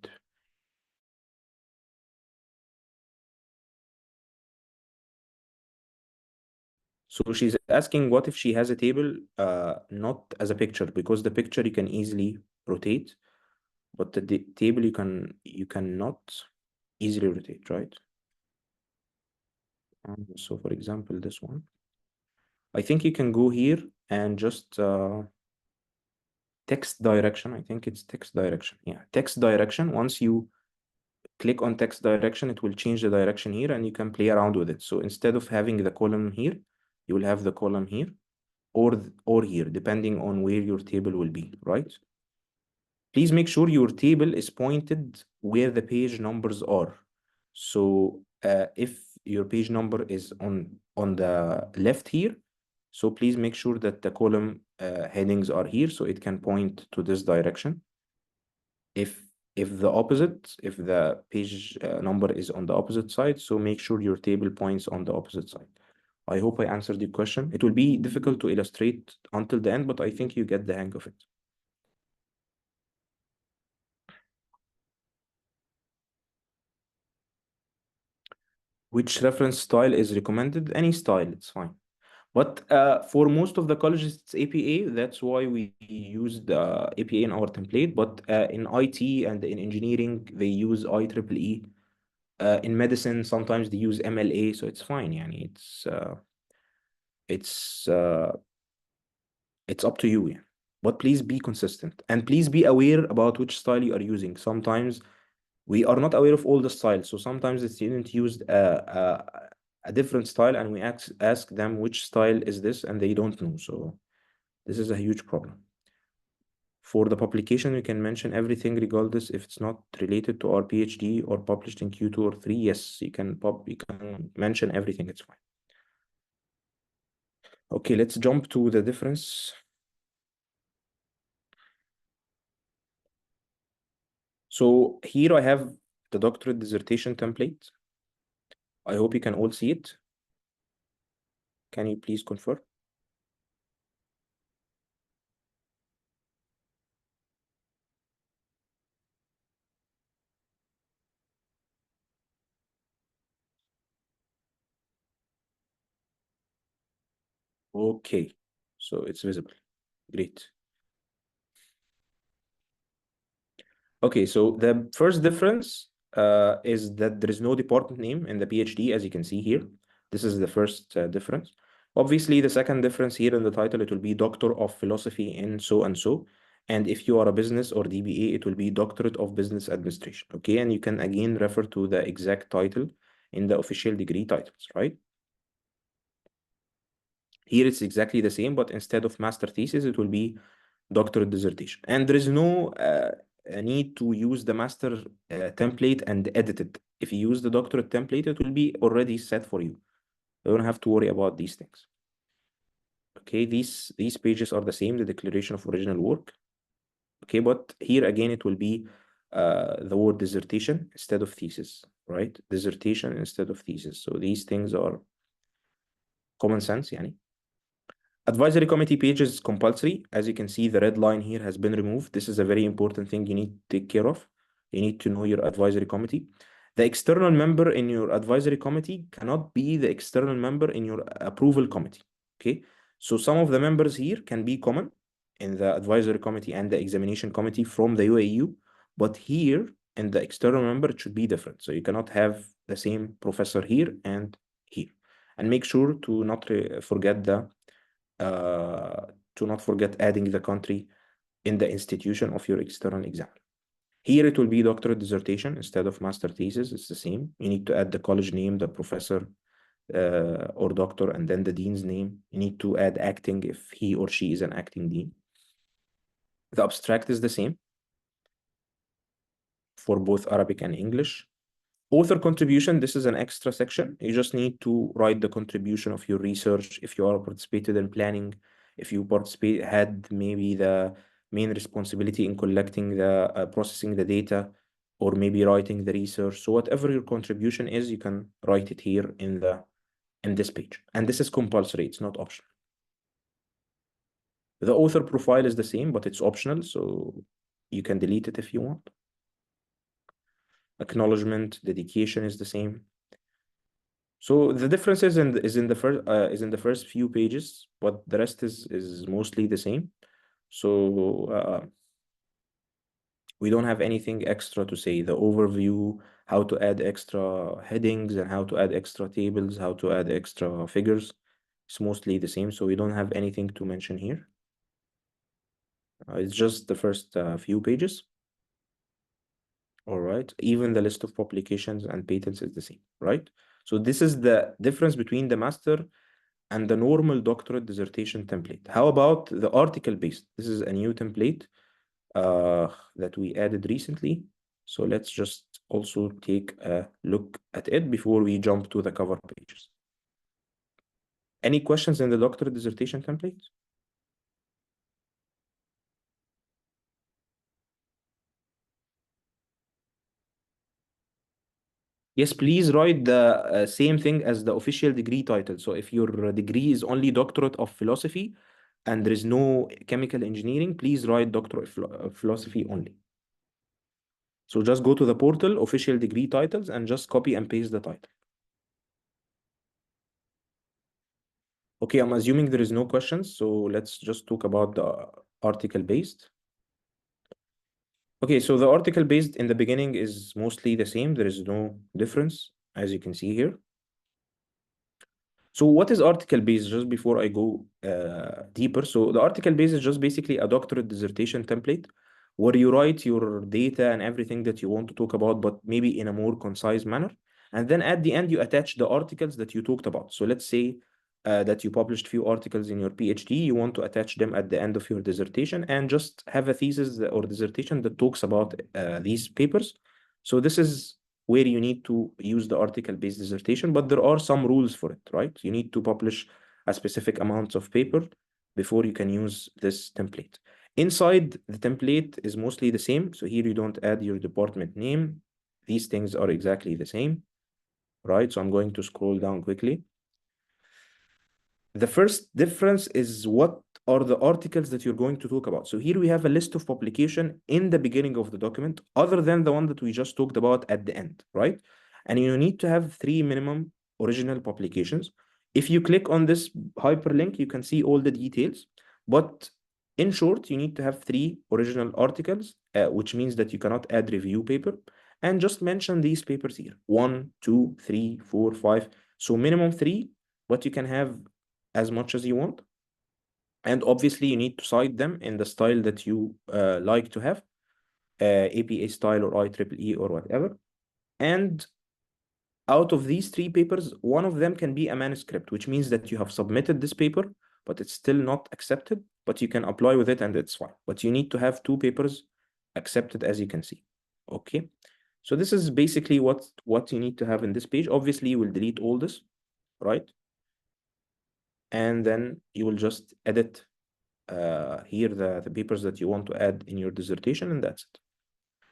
so she's asking what if she has a table not as a picture, because the picture you can easily rotate, but the table you cannot easily rotate, right? So for example, this one, I think you can go here and just text direction. I think it's text direction. Yeah, text direction. Once you click on text direction, it will change the direction here and you can play around with it. So instead of having the column here, you will have the column here or here, depending on where your table will be, right? Please make sure your table is pointed where the page numbers are. So if your page number is on the left here, so please make sure that the column headings are here so it can point to this direction. If the page number is on the opposite side, so make sure your table points on the opposite side. I hope I answered the question. It will be difficult to illustrate until the end, but I think you get the hang of it. Which reference style is recommended? Any style, it's fine. But for most of the colleges, it's APA. That's why we use the APA in our template. But in IT and in engineering, they use IEEE. In medicine, sometimes they use MLA, so it's fine. Yani it's up to you. Yeah. But please be consistent and please be aware about which style you are using. Sometimes we are not aware of all the styles. So sometimes the student used a different style and we ask them which style is this and they don't know. So this is a huge problem. For the publication, we can mention everything regardless if it's not related to our PhD or published in Q2 or 3. Yes, you can mention everything, it's fine. Okay, let's jump to the difference. So here I have the doctorate dissertation template. I hope you can all see it. Can you please confirm? Okay, so it's visible. Great. Okay, so the first difference is that there is no department name in the PhD, as you can see here. This is the first difference. Obviously, the second difference here in the title, it will be Doctor of Philosophy in so and so. And if you are a business or DBA, it will be Doctorate of Business Administration. Okay, and you can again refer to the exact title in the official degree titles, right? Here it's exactly the same, but instead of master thesis, it will be doctorate dissertation. And there is no a need to use the master template and edit it. If you use the doctorate template, it will be already set for you. You don't have to worry about these things. Okay, these pages are the same, the declaration of original work. Okay, but here again, it will be the word dissertation instead of thesis, right? Dissertation instead of thesis. So these things are common sense, yani. Advisory committee page is compulsory. As you can see, the red line here has been removed. This is a very important thing you need to take care of. You need to know your advisory committee. The external member in your advisory committee cannot be the external member in your approval committee. Okay, so some of the members here can be common in the advisory committee and the examination committee from the UAEU, but here in the external member, it should be different. So you cannot have the same professor here and here. And make sure to not forget to not forget adding the country in the institution of your external exam. Here it will be doctorate dissertation instead of master thesis. It's the same. You need to add the college name, the professor or doctor, and then the dean's name. You need to add acting if he or she is an acting dean. The abstract is the same for both Arabic and English. Author contribution, this is an extra section. You just need to write the contribution of your research. If you are participated in planning, if you had maybe the main responsibility in collecting the processing the data, or maybe writing the research. So whatever your contribution is, you can write it here in this page. And this is compulsory, it's not optional. The author profile is the same, but it's optional, so you can delete it if you want. Acknowledgement, dedication is the same. So the difference is in the first few pages, but the rest is mostly the same. So we don't have anything extra to say. The overview, how to add extra headings and how to add extra tables, how to add extra figures, it's mostly the same. So we don't have anything to mention here. It's just the first few pages. All right. Even the list of publications and patents is the same, right? So this is the difference between the master and the normal doctorate dissertation template. How about the article-based? This is a new template that we added recently. So let's just also take a look at it before we jump to the cover pages. Any questions in the doctorate dissertation template? Yes, please write the same thing as the official degree title. So if your degree is only Doctorate of Philosophy and there is no chemical engineering, please write Doctor of Philosophy only. So just go to the portal, official degree titles, and just copy and paste the title. Okay, I'm assuming there is no questions, so let's just talk about the article based. Okay, so the article based in the beginning is mostly the same. There is no difference, as you can see here. So what is article based, just before I go deeper? So the article based is just basically a doctorate dissertation template where you write your data and everything that you want to talk about, but maybe in a more concise manner. And then at the end, you attach the articles that you talked about. So let's say that you published few articles in your PhD, you want to attach them at the end of your dissertation and just have a thesis or dissertation that talks about these papers. So this is where you need to use the article-based dissertation, but there are some rules for it, right? You need to publish a specific amount of paper before you can use this template. Inside the template is mostly the same. So here you don't add your department name. These things are exactly the same, right? So I'm going to scroll down quickly. The first difference is what are the articles that you're going to talk about. So here we have a list of publication in the beginning of the document, other than the one that we just talked about at the end, right? And you need to have 3 minimum original publications. If you click on this hyperlink, you can see all the details. But in short, you need to have 3 original articles, which means that you cannot add review paper. And just mention these papers here, 1, 2, 3, 4, 5. So minimum 3, but you can have as much as you want. And obviously, you need to cite them in the style that you like to have, APA style or IEEE or whatever. And out of these 3 papers, one of them can be a manuscript, which means that you have submitted this paper, but it's still not accepted, but you can apply with it and it's fine. But you need to have 2 papers accepted, as you can see. Okay. So this is basically what you need to have in this page. Obviously, you will delete all this, right? And then you will just edit here the papers that you want to add in your dissertation, and that's it.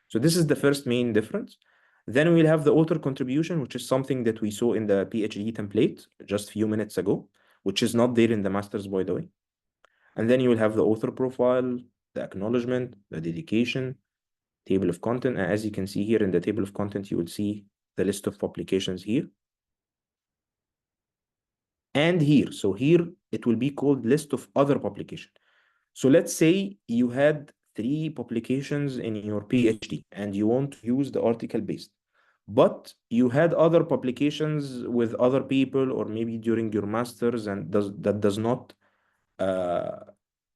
So this is the first main difference. Then we'll have the author contribution, which is something that we saw in the PhD template just a few minutes ago, which is not there in the master's, by the way. And then you will have the author profile, the acknowledgement, the dedication, table of content. And as you can see here in the table of content, you will see the list of publications here. And here, so here it will be called list of other publications. So let's say you had 3 publications in your PhD and you want to use the article based, but you had other publications with other people or maybe during your masters, and that does not uh,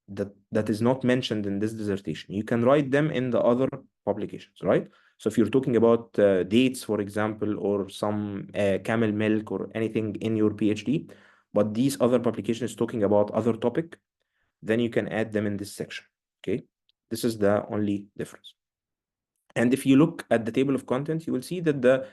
that is not mentioned in this dissertation. You can write them in the other publications, right? So if you're talking about dates, for example, or some camel milk or anything in your PhD, but these other publications talking about other topic, then you can add them in this section. Okay, this is the only difference. And if you look at the table of content, you will see that the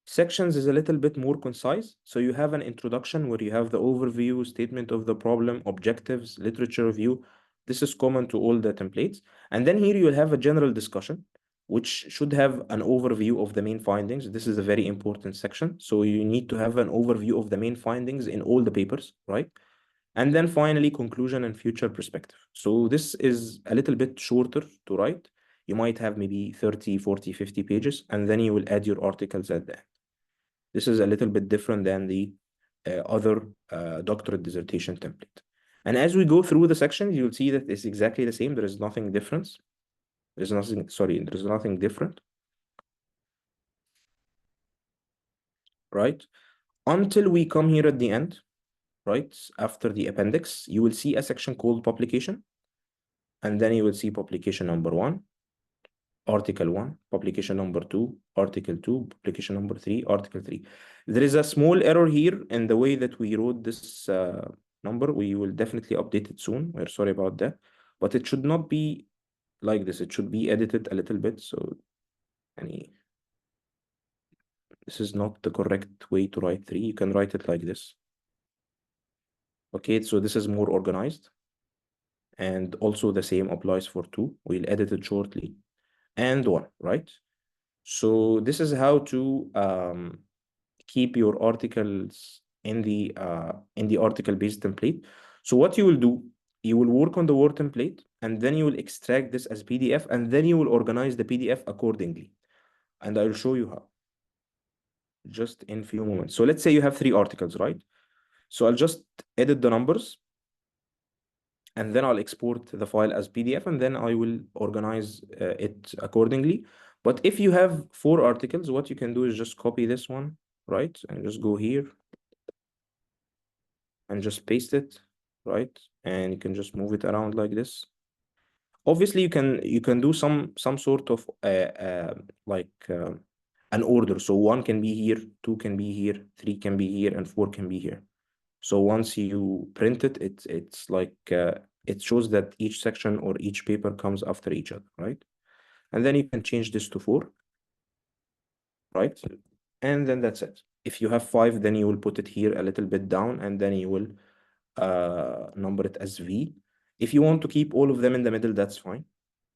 sections is a little bit more concise. So you have an introduction where you have the overview, statement of the problem, objectives, literature review. This is common to all the templates. And then here you will have a general discussion, which should have an overview of the main findings. This is a very important section. So you need to have an overview of the main findings in all the papers, right? And then finally, conclusion and future perspective. So this is a little bit shorter to write. You might have maybe 30, 40, 50 pages, and then you will add your articles at the end. This is a little bit different than the other doctorate dissertation template. And as we go through the sections, you'll see that it's exactly the same. There is nothing different. There's nothing different, right? Until we come here at the end, right? After the appendix, you will see a section called publication. And then you will see publication number 1, article 1, publication number 2, article 2, publication number 3, article 3. There is a small error here in the way that we wrote this number. We will definitely update it soon. We're sorry about that. But it should not be like this. It should be edited a little bit. So this is not the correct way to write 3. You can write it like this. Okay, so this is more organized. And also the same applies for 2. We'll edit it shortly. And 1, right? So this is how to keep your articles in the article-based template. So what you will do, you will work on the Word template, and then you will extract this as PDF, and then you will organize the PDF accordingly. And I will show you how, just in a few moments. So let's say you have 3 articles, right? So I'll just edit the numbers, and then I'll export the file as PDF, and then I will organize it accordingly. But if you have 4 articles, what you can do is just copy this one, right? And just go here and just paste it, right? And you can just move it around like this. Obviously, you can do some sort of an order. So 1 can be here, 2 can be here, 3 can be here, and 4 can be here. So once you print it, it's like it shows that each section or each paper comes after each other, right? And then you can change this to 4, right? And then that's it. If you have 5, then you will put it here a little bit down, and then you will number it as V. If you want to keep all of them in the middle, that's fine.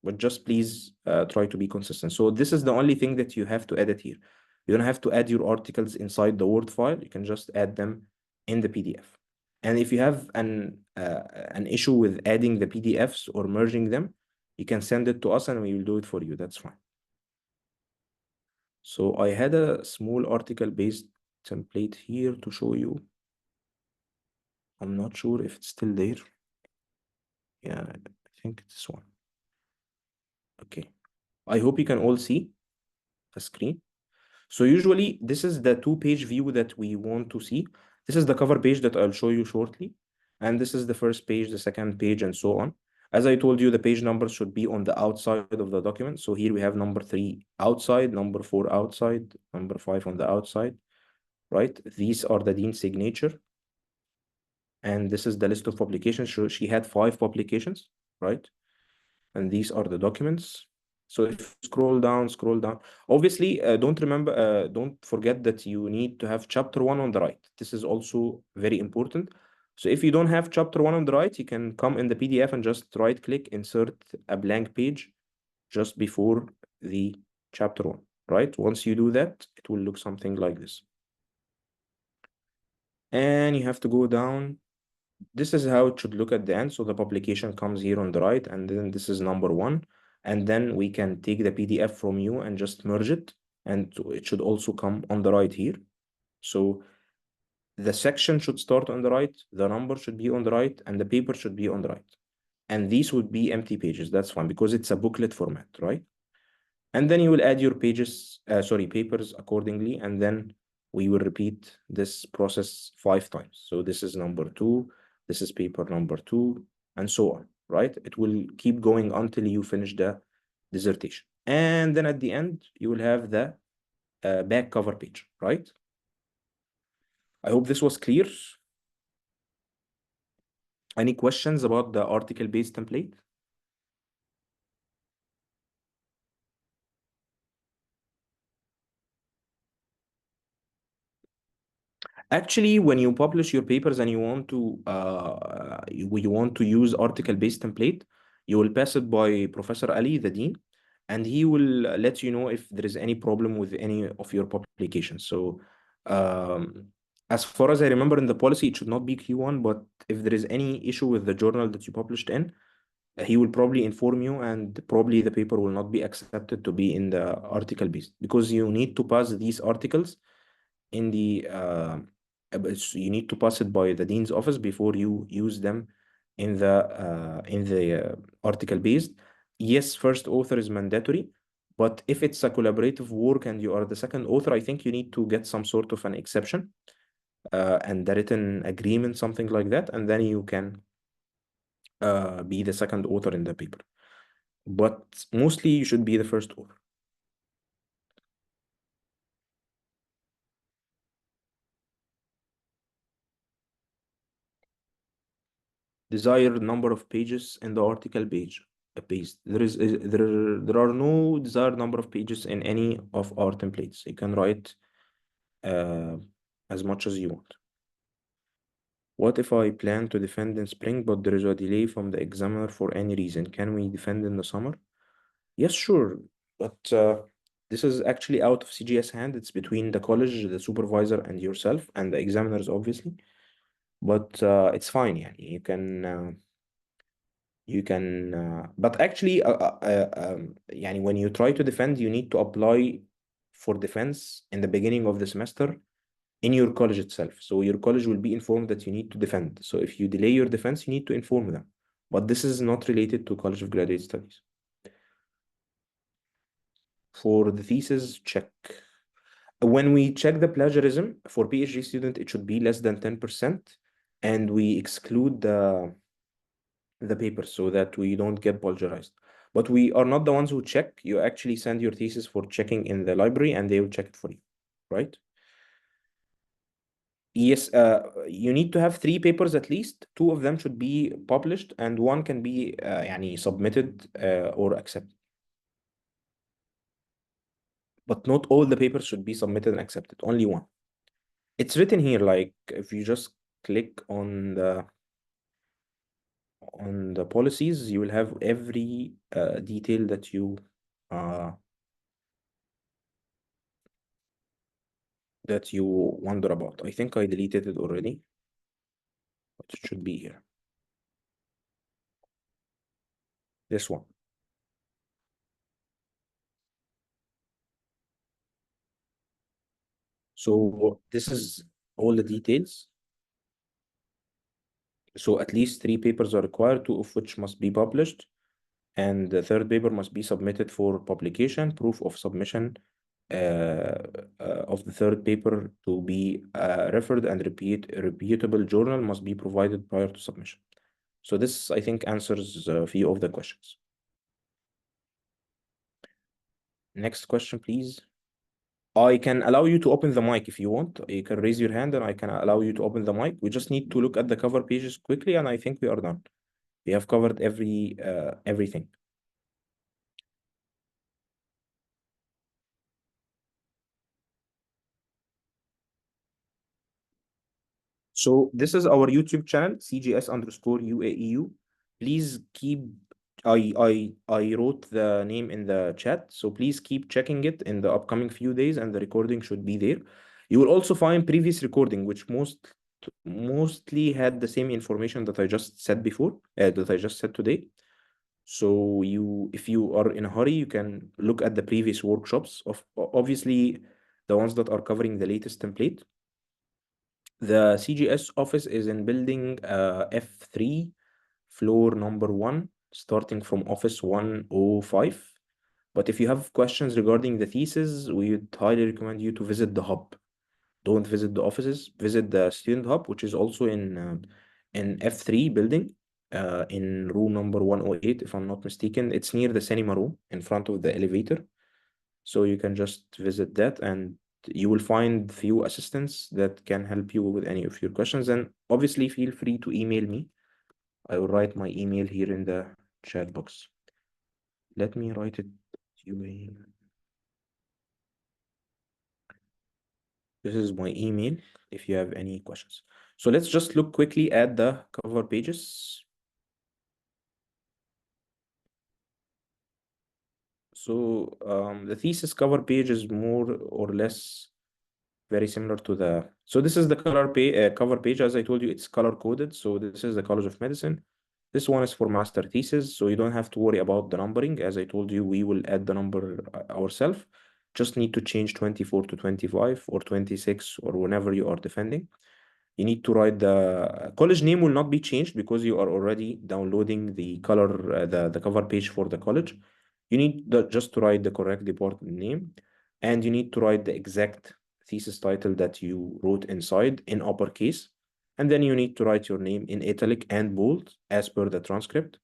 But just please try to be consistent. So this is the only thing that you have to edit here. You don't have to add your articles inside the Word file. You can just add them in the PDF. And if you have an issue with adding the PDFs or merging them, you can send it to us and we will do it for you. That's fine. So I had a small article-based template here to show you. I'm not sure if it's still there. Yeah, I think it's this one. Okay. I hope you can all see the screen. So usually this is the two-page view that we want to see. This is the cover page that I'll show you shortly. And this is the first page, the second page, and so on. As I told you, the page numbers should be on the outside of the document. So here we have number 3 outside, number 4 outside, number 5 on the outside, right? These are the dean's signature. And this is the list of publications. So she had 5 publications, right? And these are the documents. So if you scroll down. Obviously, don't forget that you need to have chapter 1 on the right. This is also very important. So if you don't have chapter 1 on the right, you can come in the PDF and just right click, insert a blank page just before the chapter 1, right? Once you do that, it will look something like this. And you have to go down. This is how it should look at the end. So the publication comes here on the right, and then this is number 1. And then we can take the PDF from you and just merge it. And it should also come on the right here. So the section should start on the right, the number should be on the right, and the paper should be on the right. And these would be empty pages. That's fine because it's a booklet format, right? And then you will add your papers accordingly. And then we will repeat this process 5 times. So this is number 2, this is paper number 2, and so on, right? It will keep going until you finish the dissertation. And then at the end, you will have the back cover page, right? I hope this was clear. Any questions about the article-based template? Actually, when you publish your papers and you want to use article-based template, you will pass it by Professor Ali, the dean, and he will let you know if there is any problem with any of your publications. So, as far as I remember in the policy, it should not be Q1, but if there is any issue with the journal that you published in, he will probably inform you, and probably the paper will not be accepted to be in the article-based because you need to pass these articles in the you need to pass it by the dean's office before you use them in the article based. Yes, first author is mandatory, but if it's a collaborative work and you are the second author, I think you need to get some sort of an exception and the written agreement, something like that, and then you can be the second author in the paper. But mostly you should be the first author. Desired number of pages in the article page. There are no desired number of pages in any of our templates. You can write uh, as much as you want. What if I plan to defend in spring, but there is a delay from the examiner for any reason? Can we defend in the summer? Yes, sure. But this is actually out of CGS hand. It's between the college, the supervisor, and yourself, and the examiners, obviously. But it's fine. Yeah, but actually يعني when you try to defend, you need to apply for defense in the beginning of the semester in your college itself. So your college will be informed that you need to defend. So if you delay your defense, you need to inform them. But this is not related to College of Graduate Studies. For the thesis, check. When we check the plagiarism for PhD student, it should be less than 10%, and we exclude the paper so that we don't get plagiarized. But we are not the ones who check. You actually send your thesis for checking in the library and they will check it for you, right? Yes, you need to have 3 papers at least. 2 of them should be published and 1 can be يعني submitted or accepted. But not all the papers should be submitted and accepted, only 1. It's written here, like if you just click on the policies, you will have every detail that you uh, wonder about. I think I deleted it already, but it should be here. This one. So this is all the details. So at least 3 papers are required, 2 of which must be published, and the third paper must be submitted for publication, proof of submission of the third paper to be referred, and a reputable journal must be provided prior to submission. So this, I think, answers a few of the questions. Next question, please. I can allow you to open the mic if you want. You can raise your hand and I can allow you to open the mic. We just need to look at the cover pages quickly, and I think we are done. We have covered everything. So this is our YouTube channel, CGS_UAEU. Please keep, I wrote the name in the chat, so please keep checking it in the upcoming few days, and the recording should be there. You will also find previous recording, which mostly had the same information that I just said before, that I just said today. So if you are in a hurry, you can look at the previous workshops of obviously the ones that are covering the latest template. The CGS office is in building F3, floor number 1, starting from office 105. But if you have questions regarding the thesis, we would highly recommend you to visit the hub. Don't visit the offices, visit the student hub, which is also in F3 building, in room number 108, if I'm not mistaken. It's near the cinema room in front of the elevator. So you can just visit that, and you will find few assistants that can help you with any of your questions. And obviously, feel free to email me. I will write my email here in the chat box. Let me write it. This is my email if you have any questions. So let's just look quickly at the cover pages. So the thesis cover page is more or less very similar to the. So this is the cover page. As I told you, it's color coded. So this is the College of Medicine. This one is for master thesis, so you don't have to worry about the numbering. As I told you, we will add the number ourselves. Just need to change 24 to 25 or 26 or whenever you are defending. You need to write the college name will not be changed because you are already downloading the the cover page for the college. You need just to write the correct department name, and you need to write the exact thesis title that you wrote inside in uppercase. And then you need to write your name in italic and bold as per the transcript.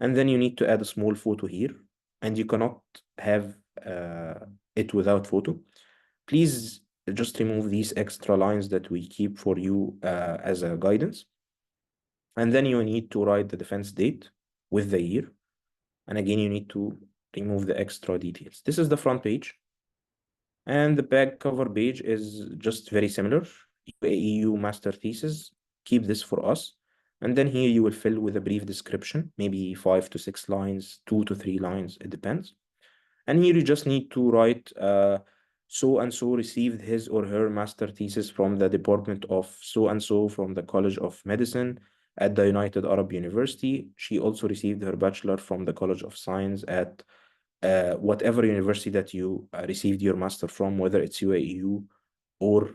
And then you need to add a small photo here, and you cannot have it without photo. Please just remove these extra lines that we keep for you as a guidance. And then you need to write the defense date with the year. And again, you need to remove the extra details. This is the front page. And the back cover page is just very similar. UAEU master thesis, keep this for us. And then here you will fill with a brief description, maybe 5 to 6 lines, 2 to 3 lines, it depends. And here you just need to write so and so received his or her master thesis from the department of so and so from the College of Medicine at the United Arab University. She also received her bachelor from the College of Science at whatever university that you received your master from, whether it's UAEU or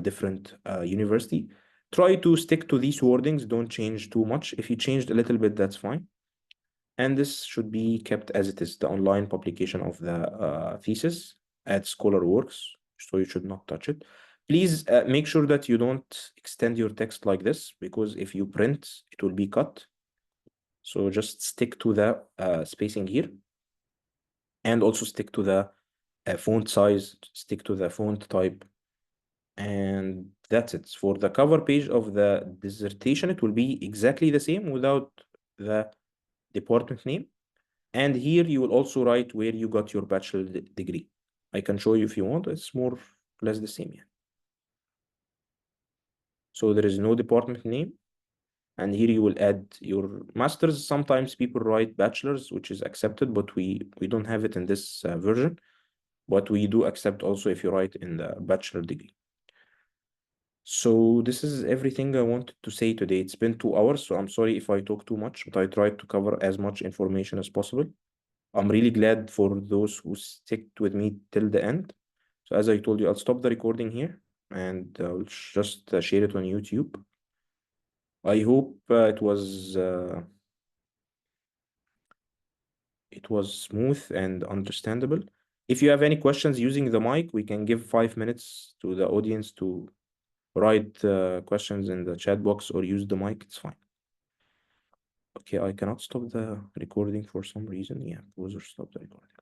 different university. Try to stick to these wordings. Don't change too much. If you changed a little bit, that's fine. And this should be kept as it is, the online publication of the thesis at ScholarWorks, so you should not touch it. Please make sure that you don't extend your text like this, because if you print, it will be cut. So just stick to the spacing here, and also stick to the font size, stick to the font type, and that's it. For the cover page of the dissertation, it will be exactly the same without the department name. And here you will also write where you got your bachelor degree. I can show you if you want. It's more or less the same. Yeah. So there is no department name. And here you will add your master's. Sometimes people write bachelor's, which is accepted, but we don't have it in this version. But we do accept also if you write in the bachelor degree. So this is everything I wanted to say today. It's been 2 hours, so I'm sorry if I talk too much, but I tried to cover as much information as possible. I'm really glad for those who stick with me till the end. So as I told you, I'll stop the recording here, and I'll just share it on YouTube. I hope it was smooth and understandable. If you have any questions using the mic, we can give 5 minutes to the audience to write questions in the chat box or use the mic. It's fine. Okay, I cannot stop the recording for some reason. Yeah, pause or stop the recording.